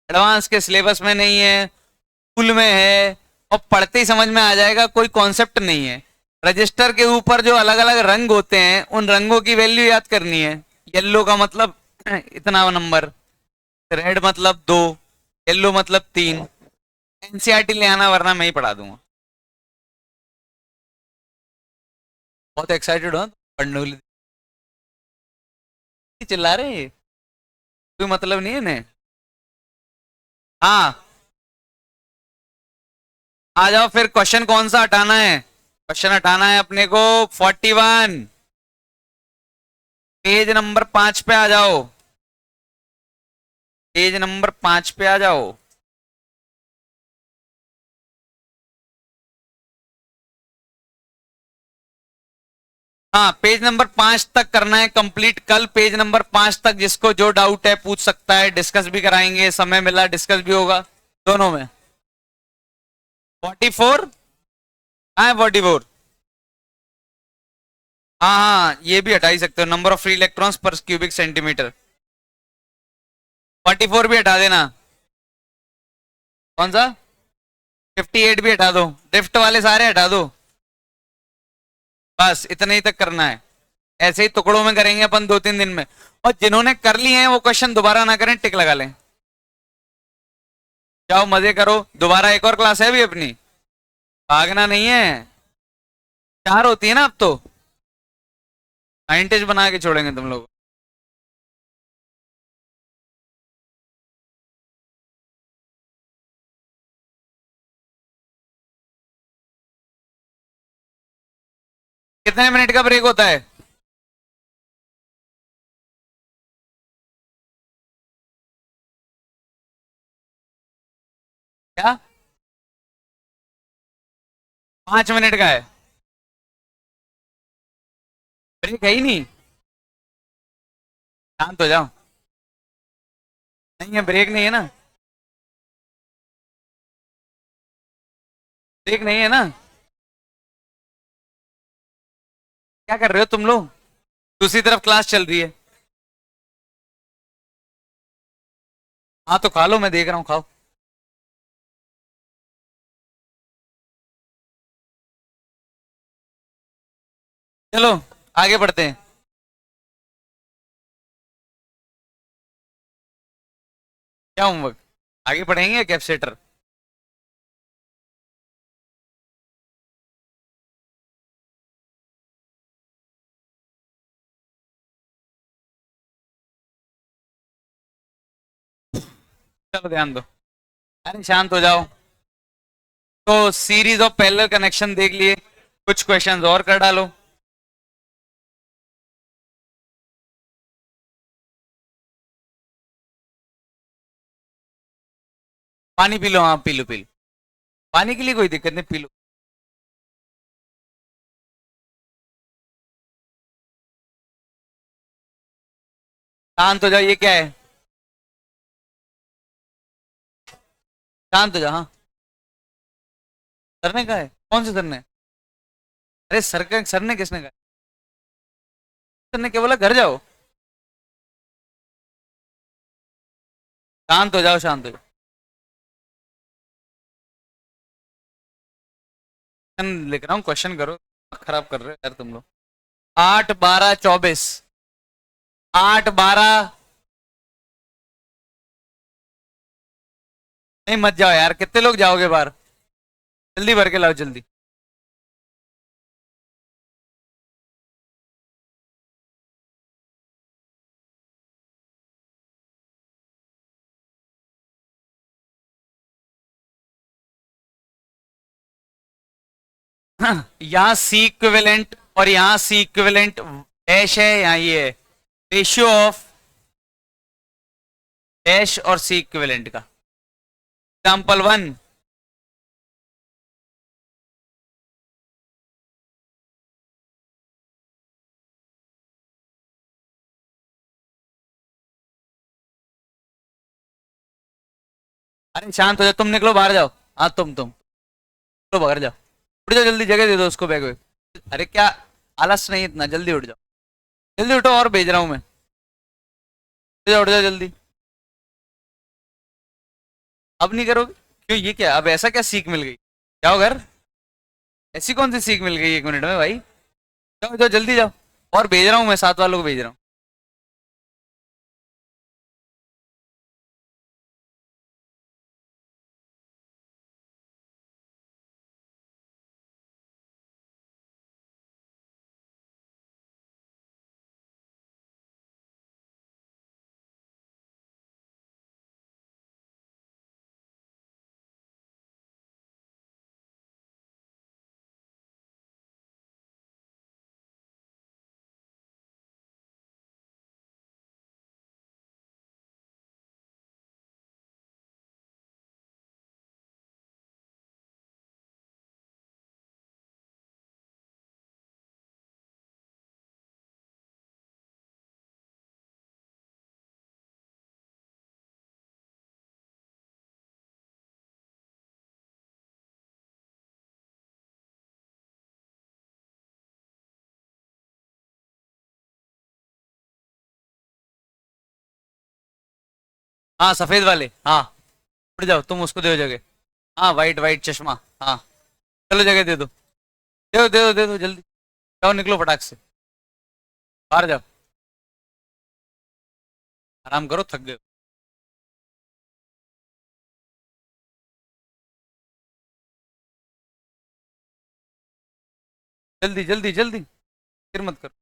एडवांस के सिलेबस में नहीं है, स्कूल में है, और पढ़ते ही समझ में आ जाएगा, कोई कॉन्सेप्ट नहीं है। रजिस्टर के ऊपर जो अलग अलग रंग होते हैं उन रंगों की वैल्यू याद करनी है। येलो का मतलब इतना नंबर, रेड मतलब 2, येलो मतलब 3। एनसीईआरटी ले आना वरना मैं ही पढ़ा दूंगा। बहुत एक्साइटेड हो पढ़ने के लिए, चिल्ला रहे हैं, कोई मतलब नहीं है इन्हें। हाँ आ जाओ फिर, क्वेश्चन कौन सा हटाना है, क्वेश्चन हटाना है अपने को 41। पेज नंबर 5 पे आ जाओ, पेज नंबर 5 पे आ जाओ। हाँ पेज नंबर 5 तक करना है कंप्लीट। कल पेज नंबर 5 तक जिसको जो डाउट है पूछ सकता है, डिस्कस भी कराएंगे, समय मिला डिस्कस भी होगा दोनों में। 44, हाँ 44। हाँ हाँ ये भी हटा ही सकते हो, नंबर ऑफ फ्री इलेक्ट्रॉन्स पर क्यूबिक सेंटीमीटर। 44 भी हटा देना। कौन सा, 58 भी हटा दो, ड्रिफ्ट वाले सारे हटा दो। बस इतने ही तक करना है, ऐसे ही टुकड़ों में करेंगे अपन 2-3 दिन में। और जिन्होंने कर लिए हैं वो क्वेश्चन दोबारा ना करें, टिक लगा लें। जाओ मजे करो, दोबारा एक और क्लास है भी अपनी, भागना नहीं है। 4 होती है ना अब तो, साइंटिस्ट बना के छोड़ेंगे तुम लोग। कितने मिनट का ब्रेक होता है? क्या? 5 मिनट का है? ब्रेक है ही नहीं। शांत हो जाओ। नहीं है, ब्रेक नहीं है ना। ब्रेक नहीं है ना। क्या कर रहे हो तुम लोग? दूसरी तरफ क्लास चल रही है। हाँ तो खा लो, मैं देख रहा हूँ, खाओ। चलो आगे बढ़ते हैं। क्या होमवर्क? आगे पढ़ेंगे कैप्सेटर? चलो ध्यान दो। अरे शांत हो जाओ। तो सीरीज ऑफ पैरेलल कनेक्शन देख लिए, कुछ क्वेश्चंस और कर डालो। पानी पी लो, हाँ पी लो पी लो। पानी के लिए कोई दिक्कत नहीं, पी लो। शांत हो जाओ, ये क्या है? शांत हो जाओ, हाँ। सर ने कहा है? कौन से सर ने? अरे सर ने किसने कहा? सर ने क्या बोला, घर जाओ? शांत हो जाओ, शांत हो जाओ। क्वेश्चन लिख रहा हूँ, क्वेश्चन करो। खराब कर रहे हो यार तुम लोग। 8 12 24। 8 12। नहीं मत जाओ यार, कितने लोग जाओगे बाहर? जल्दी भर के लाओ जल्दी। यहाँ सी इक्विवेलेंट और यहाँ सी इक्विवेलेंट डैश है, यहाँ ये है रेशियो ऑफ डैश और सी इक्विवेलेंट का। एग्जाम्पल 1। अरे शांत हो जाओ, तुम निकलो बाहर जाओ। हाँ तुम तो बाहर जाओ। उठ जाओ जल्दी, जगह दे दो उसको, बैग वैग। अरे क्या आलस नहीं, इतना जल्दी उठ जाओ। जल्दी उठो, और भेज रहा हूँ मैं। उठ जाओ जल्दी। अब नहीं करोगे? क्यों, ये क्या, अब ऐसा क्या सीख मिल गई? जाओ घर। ऐसी कौन सी सीख मिल गई 1 मिनट में भाई? जाओ जाओ जल्दी जाओ। और भेज रहा हूँ मैं, 7 वालों को भेज रहा हूँ। हाँ सफेद वाले, हाँ। उठ जाओ, तुम उसको दो जगह। हाँ वाइट वाइट चश्मा, हाँ। चलो जगह दे दो, दे दो दे दो दे दो जल्दी। जाओ निकलो फटाक से, बाहर जाओ। आराम करो, थक गए। जल्दी जल्दी जल्दी, फिर मत करो।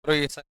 तो ये सब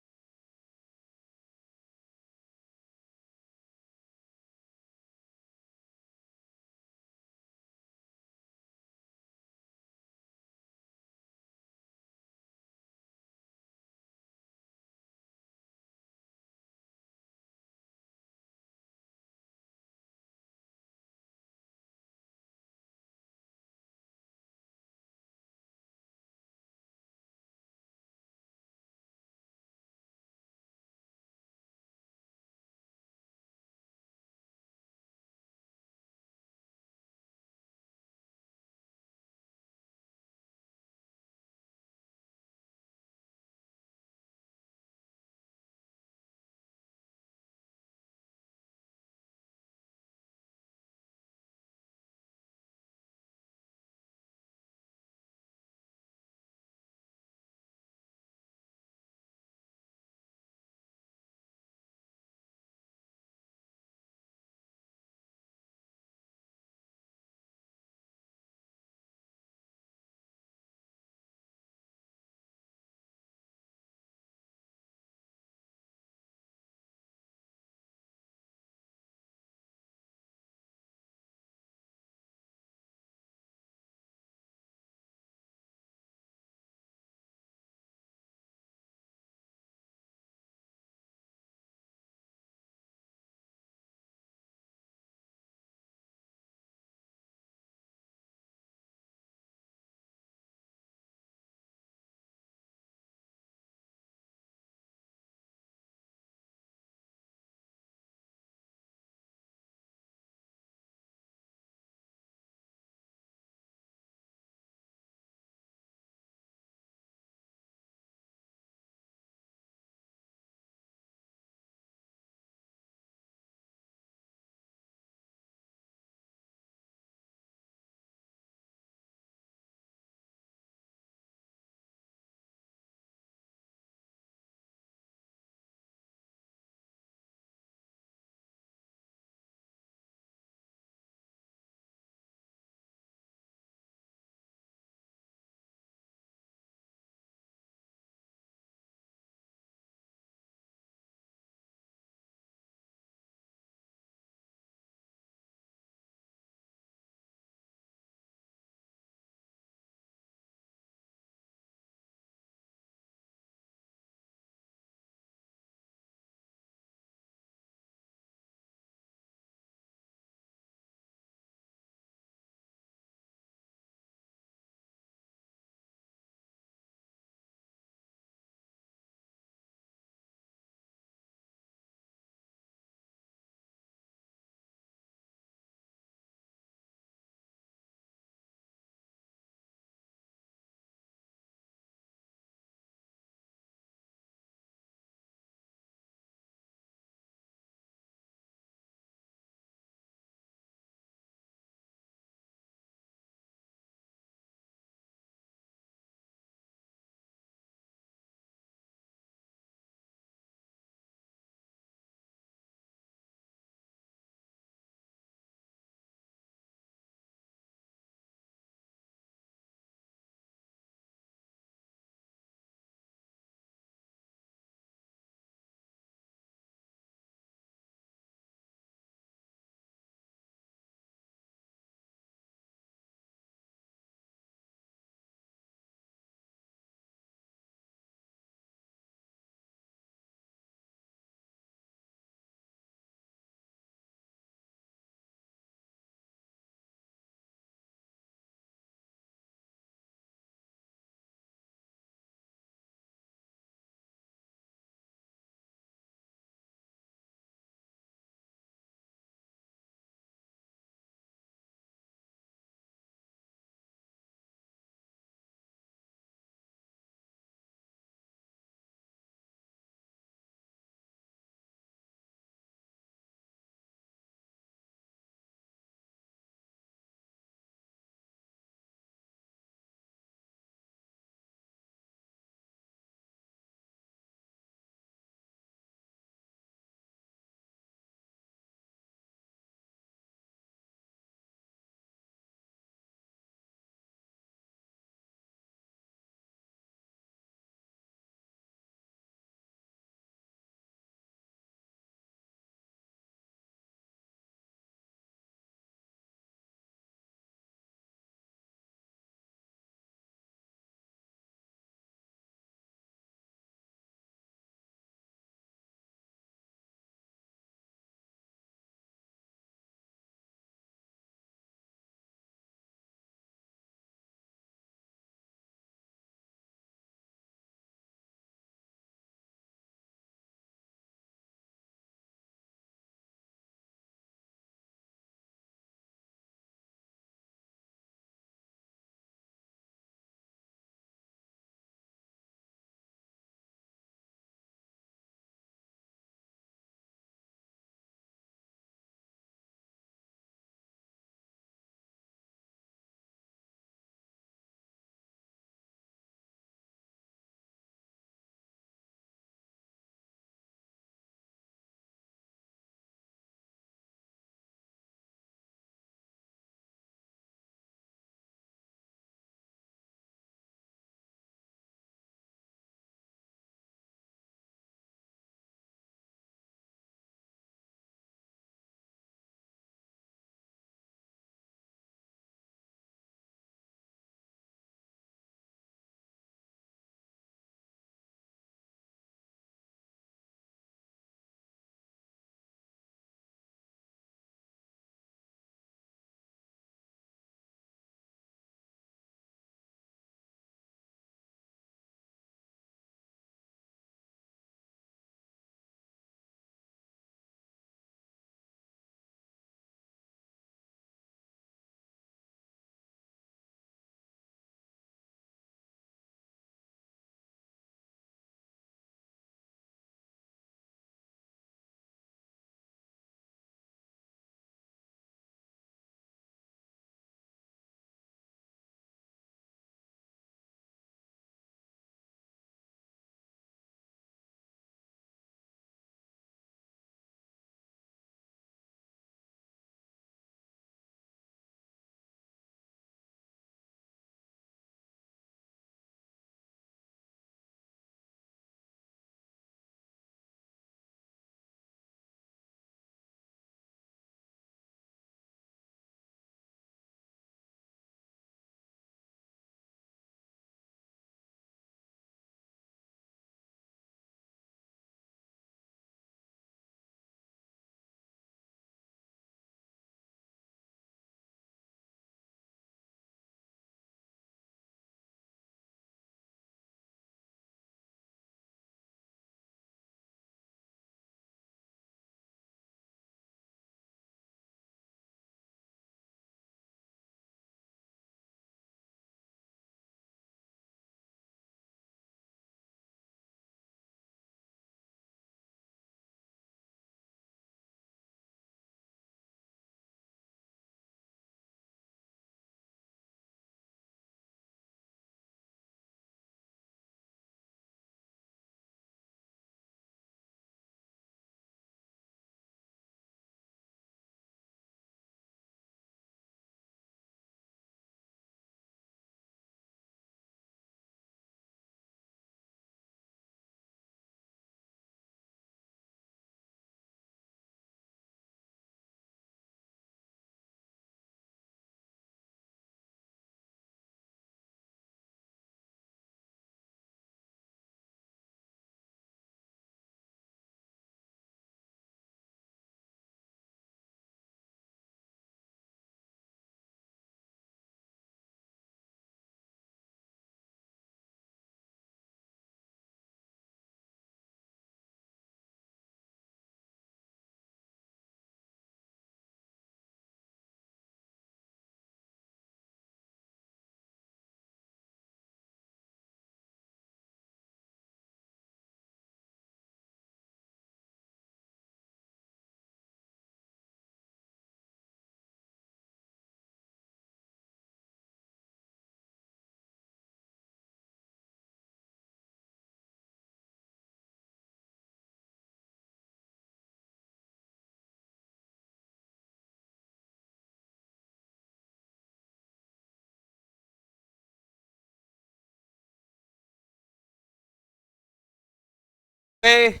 ए,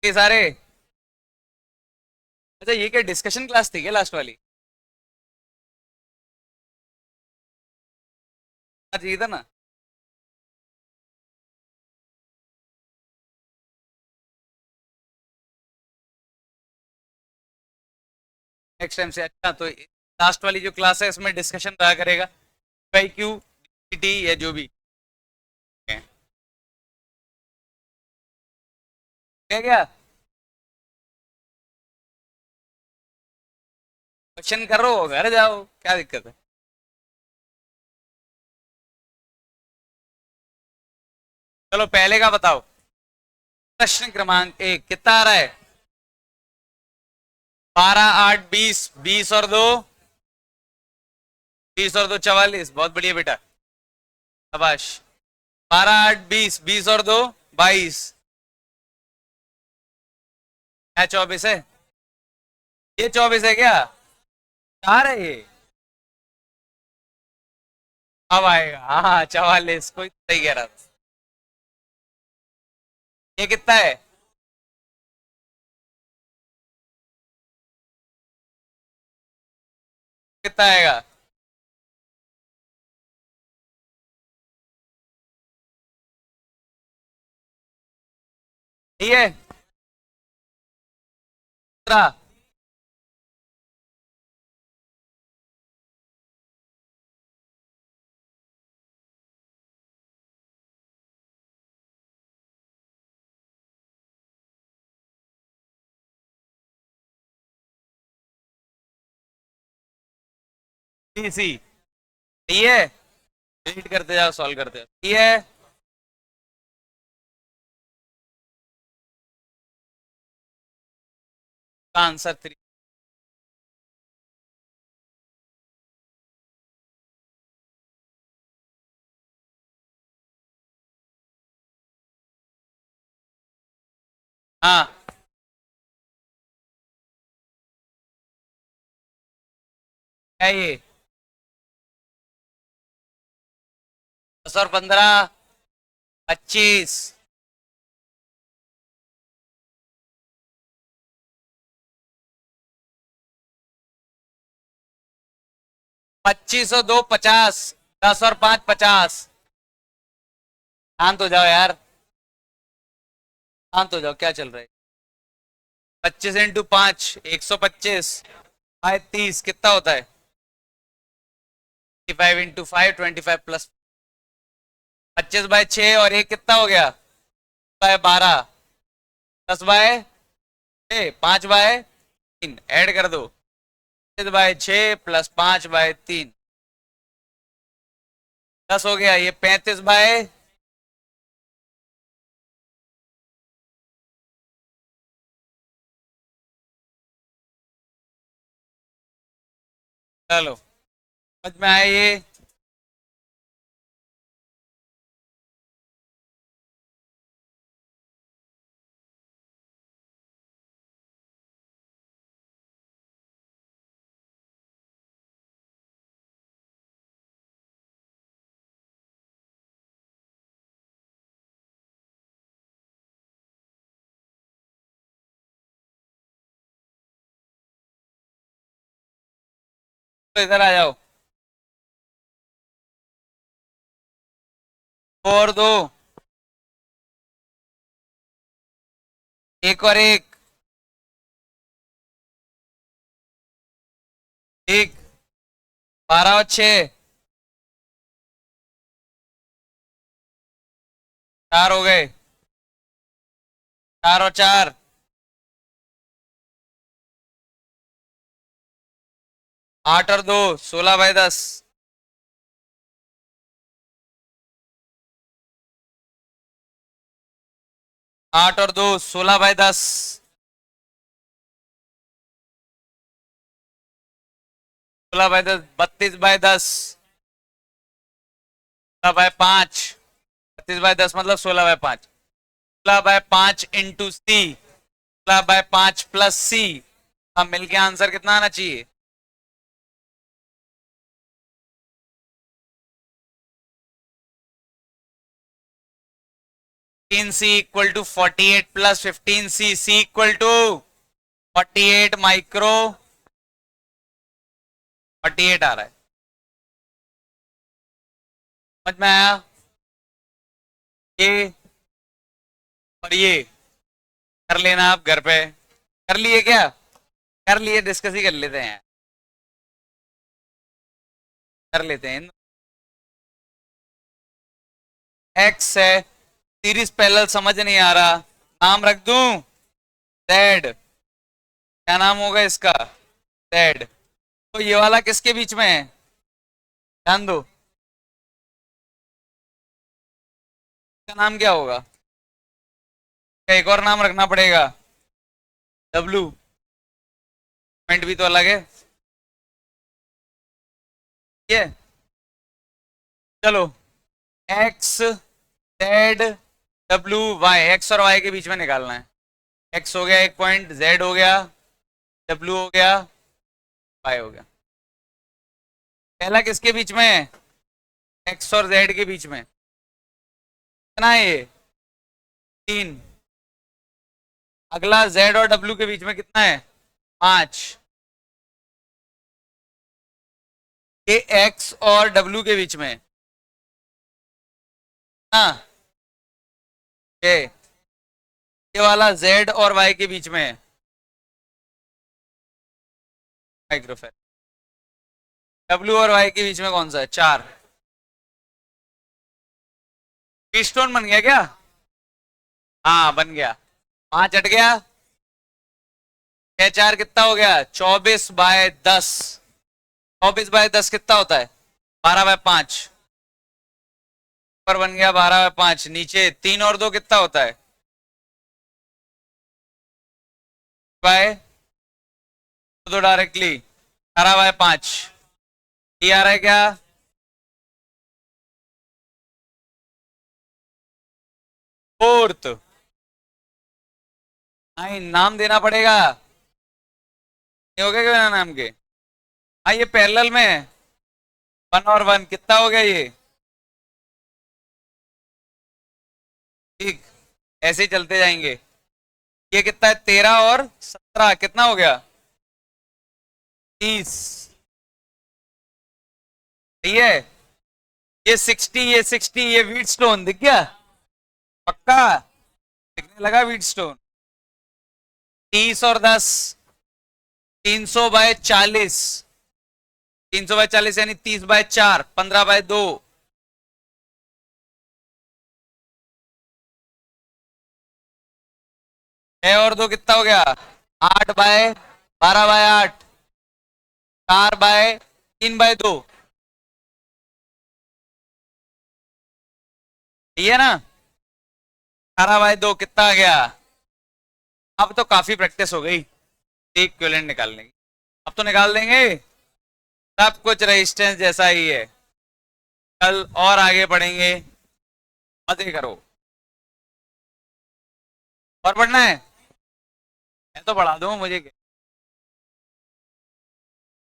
ये सारे। अच्छा ये क्या डिस्कशन क्लास थी क्या लास्ट वाली? आज ये था ना। नेक्स्ट टाइम से। अच्छा तो लास्ट वाली जो क्लास है इसमें डिस्कशन रहा करेगा, भाई क्यू टी या जो भी है। क्या क्या क्वेश्चन करो घर जाओ, क्या दिक्कत है? चलो पहले का बताओ। प्रश्न क्रमांक 1 कितना आ रहा है? 12 8 20, 20 और 2, 20 और 2 44। बहुत बढ़िया बेटा, शाबाश। 12 8 20, 20 और 2 22। क्या 24 है? ये 24 है क्या? चार है ये। अब आएगा, हाँ 44, कोई सही कह रहा था। ये कितना है? कितना आएगा? ठीक है 17। सी सी। ठीक है, रीड करते जाओ, सॉल्व करते जाओ। ठीक है आंसर 3। हाँ क्या ये? 10 और 15, 25। 25 और 2 50। 10 और 5 50। शांत हो जाओ यार, शांत हो जाओ, क्या चल रहा है? 25 × 5 125 बाय 30 कितना होता है? 25 × 5 25 प्लस 25/6 और एक कितना हो गया? 12। 10/5/3 ऐड कर दो। 25/6 प्लस 5/3 10 हो गया। ये 35 बाय। चलो समझ में आया ये? तो इधर आ जाओ। 2 और 2, 1 और 1, ठीक। 12 और 6, 4 हो गए। 4 और 4, 8 और 2, 16/10। 8 और 2, 16/10। 16/10 32/10। 16/5। 32/10 मतलब 16/5। 16/5 इंटू सी। 16/5 प्लस सी। अब मिलके आंसर कितना आना चाहिए? 15C equal to 48 plus 15C, C equal to 48 micro, 48 आ रहा है। समझ में आया? ये और ये कर लेना आप घर पे। कर लिए क्या? कर लिए, डिस्कस ही कर लेते हैं, कर लेते हैं। एक्स है, सीरीज पैरेलल समझ नहीं आ रहा, नाम रख दूं जेड। क्या नाम होगा इसका? जेड। तो ये वाला किसके बीच में है? ध्यान दो, इसका नाम क्या होगा? एक और नाम रखना पड़ेगा, डब्लू। पॉइंट भी तो अलग है ये। चलो, X Z W Y, X और वाई के बीच में निकालना है। एक्स हो गया एक पॉइंट, जेड हो गया, डब्लू हो गया, वाई हो गया। पहला किसके बीच में है? एक्स और जेड के बीच में। कितना है ये? 3। अगला जेड और डब्लू के बीच में कितना है? 5। ये एक्स और डब्लू के बीच में, हाँ। ये वाला जेड और वाई के बीच में है, माइक्रोफेर। डब्लू और वाई के बीच में कौन सा है? 4। स्टोन बन गया क्या? हाँ बन गया। 5 हट गया, 6 4 कितना हो गया? 24/10। 24/10 कितना होता है? 12/5। ऊपर बन गया 12/5, नीचे 3 और 2 कितना होता है? बाय दो डायरेक्टली 18/5। ये आ रहा है क्या? फोर्थ। हाँ, नाम देना पड़ेगा, नहीं हो गया क्या बिना नाम के? हाँ ये पैरेलल में है, 1 और 1 कितना हो गया ये? ठीक, ऐसे ही चलते जाएंगे। ये कितना है? 13 और 17 कितना हो गया? 30। सही है। ये 60, ये 60, ये व्हीट स्टोन दिख गया? पक्का दिखने लगा व्हीट स्टोन। 30 और 10, 300/40। 300/40 यानी 30/4, 15/2। 6 और 2 कितना हो गया? 8/12/8। 4/3/2। ये ना, 18/2 कितना आ गया? अब तो काफी प्रैक्टिस हो गई इक्विवेलेंट निकालने की। अब तो निकाल देंगे, सब कुछ रेजिस्टेंस जैसा ही है। कल और आगे बढ़ेंगे, मजे करो। और पढ़ना है? मैं तो पढ़ा दूं, मुझे क्या,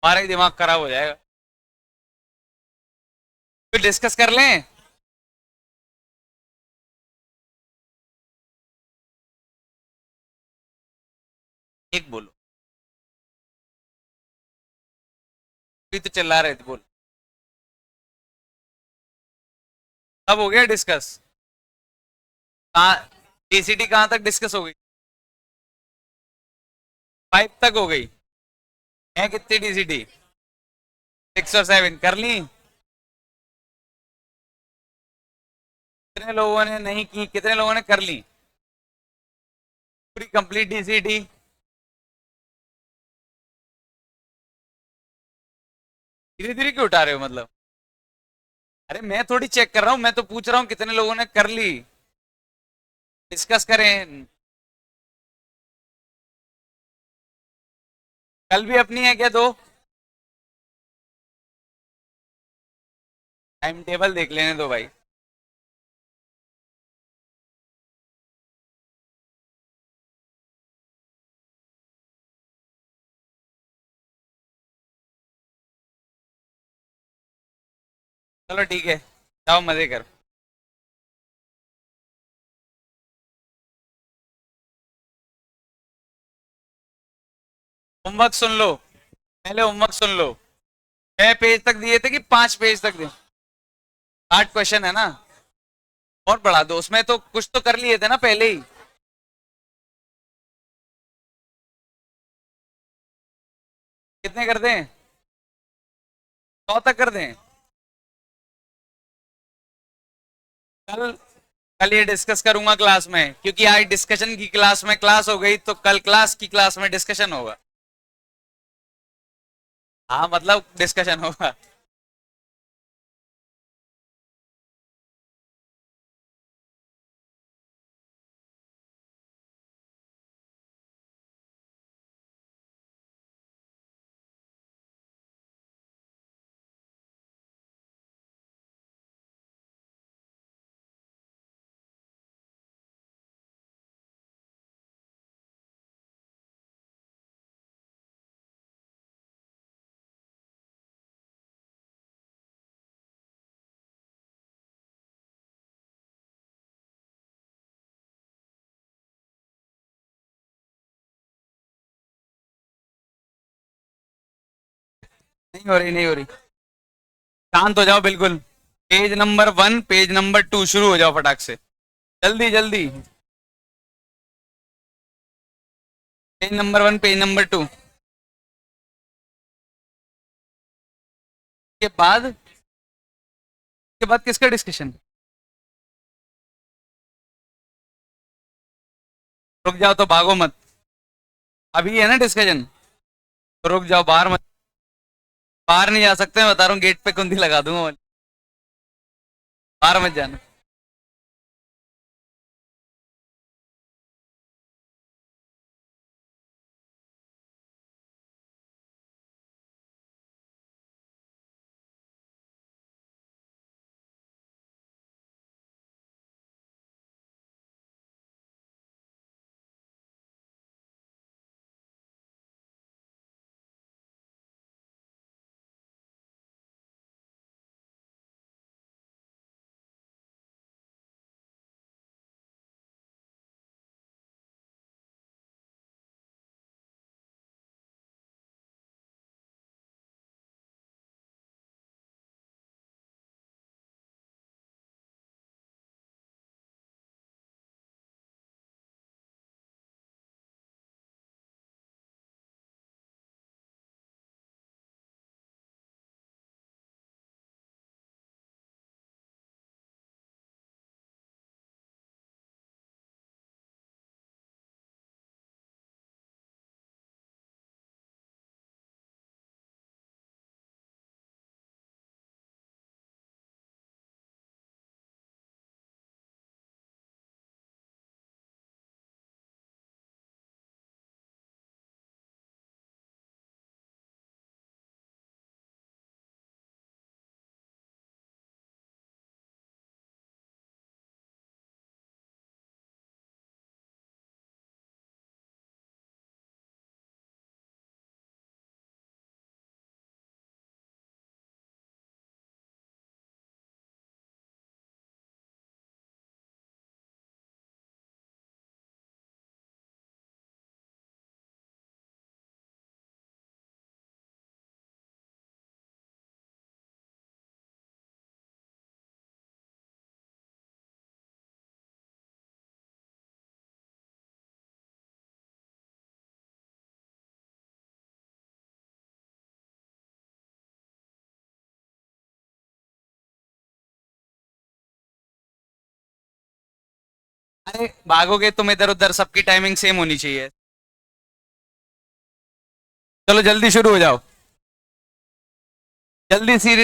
हमारा ही दिमाग खराब हो जाएगा। फिर डिस्कस कर लें। एक बोलो, अभी तो चिल्ला रहे थे, बोल। अब हो गया डिस्कस? कहाँ? डीसीटी कहाँ तक डिस्कस हो गई? 5 तक हो गई है। कितनी डीसीटी? 6 और 7 कर ली? कितने लोगों ने नहीं की, कितने लोगों ने कर ली पूरी कंप्लीट डीसीटी? धीरे धीरे क्यों उठा रहे हो मतलब? अरे मैं थोड़ी चेक कर रहा हूँ, मैं तो पूछ रहा हूँ कितने लोगों ने कर ली, डिस्कस करें। कल भी अपनी है क्या दो? टाइम टेबल देख लेने दो भाई। चलो ठीक है, जाओ मजे कर। होमवर्क सुन लो, पहले होमवर्क सुन लो। 6 पेज तक दिए थे कि 5 पेज तक दिए? 8 क्वेश्चन है ना, और बढ़ा दो, उसमें तो कुछ तो कर लिए थे ना पहले ही। कितने कर दें? 100 तक कर दें? कल, कल ये डिस्कस करूंगा क्लास में, क्योंकि आज डिस्कशन की क्लास में क्लास हो गई, तो कल क्लास की क्लास में डिस्कशन होगा। हाँ मतलब डिस्कशन होगा। नहीं हो रही, नहीं हो रही। शांत हो जाओ बिल्कुल। पेज नंबर 1, पेज नंबर 2 शुरू हो जाओ फटाक से। जल्दी जल्दी। पेज नंबर 1, पेज नंबर 2 के बाद किसका डिस्कशन? रुक जाओ तो भागो मत। अभी है ना डिस्कशन, तो रुक जाओ, बाहर मत। बाहर नहीं जा सकते, मैं बता रहा हूँ, गेट पे कुंडी लगा दूंगा। बाहर मत जाना। अरे भागोगे तुम इधर उधर, सबकी टाइमिंग सेम होनी चाहिए। चलो जल्दी शुरू हो जाओ। जल्दी सी।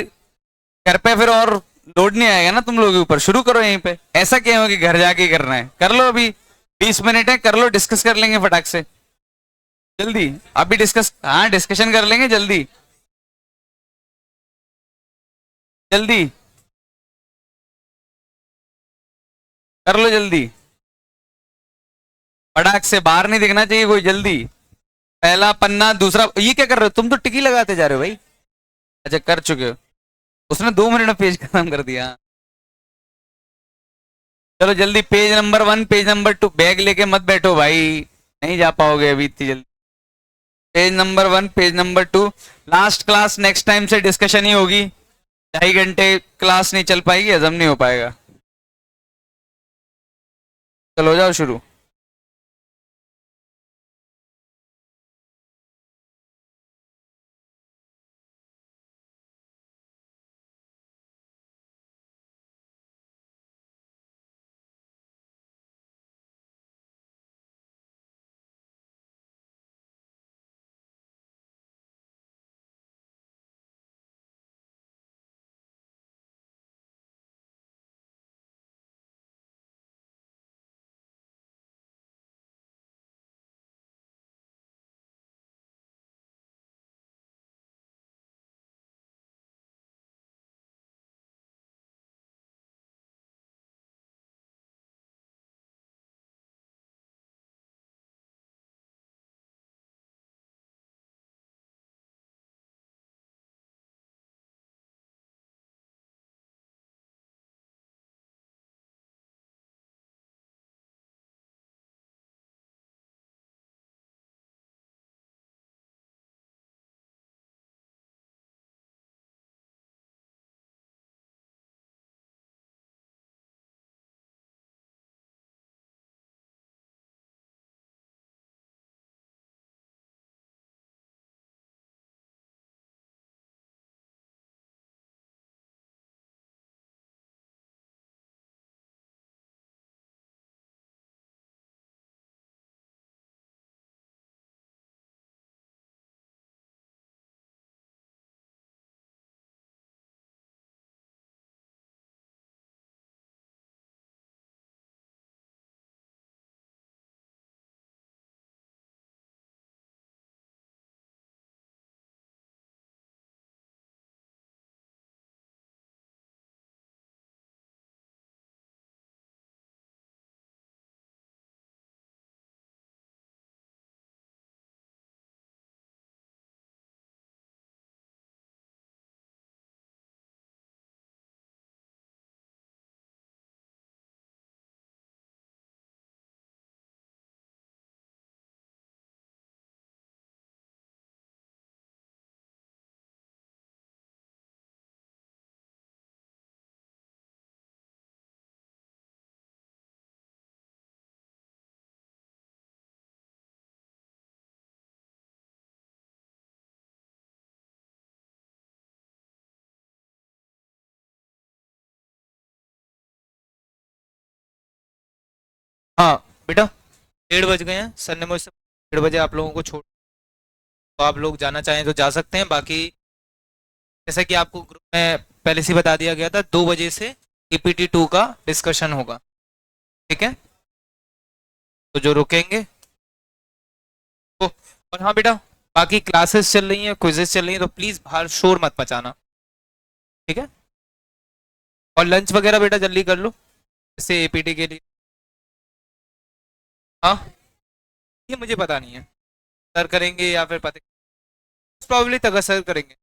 घर पे फिर और लोड नहीं आएगा ना तुम लोगों के ऊपर, शुरू करो यहीं पे। ऐसा क्या हो कि घर जाके ही करना है? कर लो अभी, 20 मिनट है, कर लो, डिस्कस कर लेंगे फटाक से। जल्दी। अभी डिस्कस, हाँ डिस्कशन कर लेंगे जल्दी। जल्दी कर लो जल्दी। फटाक से, बाहर नहीं दिखना चाहिए कोई, जल्दी। पहला पन्ना, दूसरा, ये क्या कर रहे हो तुम? तो टिकी लगाते जा रहे हो भाई। अच्छा कर चुके हो। उसने 2 मिनट में पेज खत्म कर दिया। चलो जल्दी, page number 1, page number 2, bag लेके मत बैठो भाई, नहीं जा पाओगे अभी इतनी जल्दी। Page number 1, page number 2। Last class next time से डिस्कशन ही होगी। 2.5 घंटे क्लास नहीं चल पाएगी, हजम नहीं हो पाएगा। चलो जाओ शुरू। हाँ बेटा, 1:30 बज गए हैं। सर ने मुझसे 1:30 बजे आप लोगों को छोड़, तो आप लोग जाना चाहें तो जा सकते हैं। बाकी जैसा कि आपको ग्रुप में पहले से ही बता दिया गया था, 2 बजे से EPT 2 का डिस्कशन होगा। ठीक है, तो जो रुकेंगे वो। और हाँ बेटा, बाकी क्लासेस चल रही हैं, क्विजेस चल रही हैं, तो प्लीज़ बाहर शोर मत मचाना। ठीक है, और लंच वगैरह बेटा जल्दी कर लो, जैसे APT के लिए। हाँ, ये मुझे पता नहीं है, सर करेंगे या फिर पता, प्रॉब्लली तक सर करेंगे।